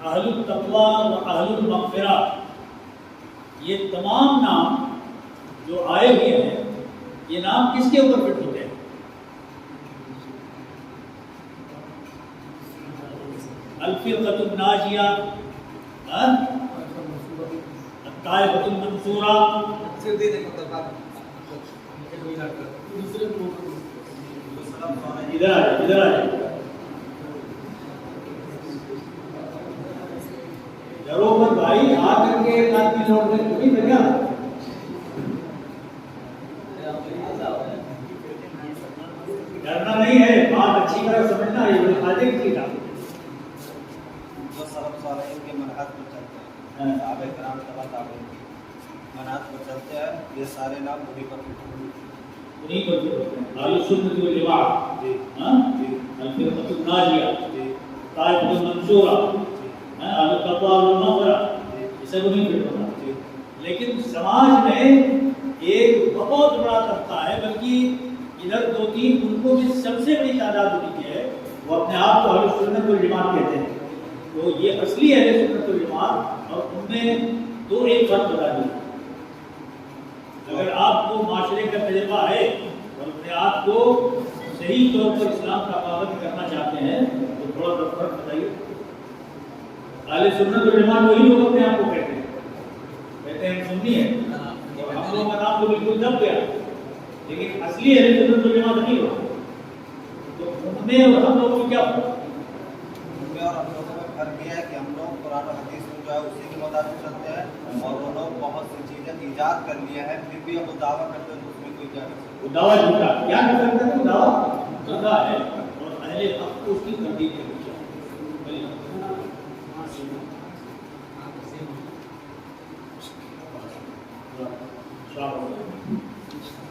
اہل التقوی و اہل المغفرہ، یہ تمام نام جو آئے ہوئے ہیں، یہ نام کس کے اوپر فٹ ہوتے ہیں؟ الفرقۃ الناجیہ، الطائفۃ المنصورہ. ادھر آ جائے ضرور بھائی، آ کر کے ایک آدمی لوٹ دے تو نہیں کیا؟ ڈرنا نہیں ہے، بات اچھی طرح سمجھنا ہے. یہ فائدے کی چیز ہے. جو سلف صالحین کے منہج پر چلتے ہیں، صحابہ کرام تبع تابعین کی منہج پر چلتے ہیں، یہ سارے نام انہیں پر انہیں پر اہل السنت والجماعہ، الفرقۃ الناجیہ، طائفۃ المنصورہ، اہل التقوی والمغفرہ، یہ سب انہیں پر ہوتا ہے. لیکن سماج میں ایک بہت بڑا طبقہ ہے، بلکہ ادھر دو تین ملکوں میں سب سے بڑی تعداد ہوتی ہے، وہ اپنے آپ کو اہل سنت والجماعت کہتے ہیں. تو یہ اصلی اہل سنت والجماعت، اور ان میں دو ایک فرق بتا دیا. اگر آپ کو معاشرے کا تجربہ ہے اور اپنے آپ کو صحیح طور پر اسلام کا پابند کرنا چاہتے ہیں تو تھوڑا سا فرق بتائیے. اہل سنت والجماعت وہی لوگ اپنے آپ کو کہتے ہیں ہم سنی ہیں، اور ہم لوگوں کا نام تو بالکل دب گیا، لیکن اصلی اہل سنت والجماعت نہیں ہو. تو ان میں اور ہم لوگوں میں کیا فرق؟ ان میں اور ہم لوگوں میں فرق یہ ہے کہ ہم لوگ قرآن و حدیث میں جو ہے اسی کے مطابق چلتے ہیں، اور وہ لوگ بہت سی چیزیں ایجاد کر لیا ہے، پھر بھی اب وہ دعویٰ کرتے ہیں تو اس میں کوئی کیا کر سکتا ہے؟ وہ دعویٰ جھوٹا کیا کر سکتے ہیں؟ وہ دعویٰ جھوٹا ہے، اور اہل حق کو اس کی تردید کرنی چاہیے. السلام علیکم.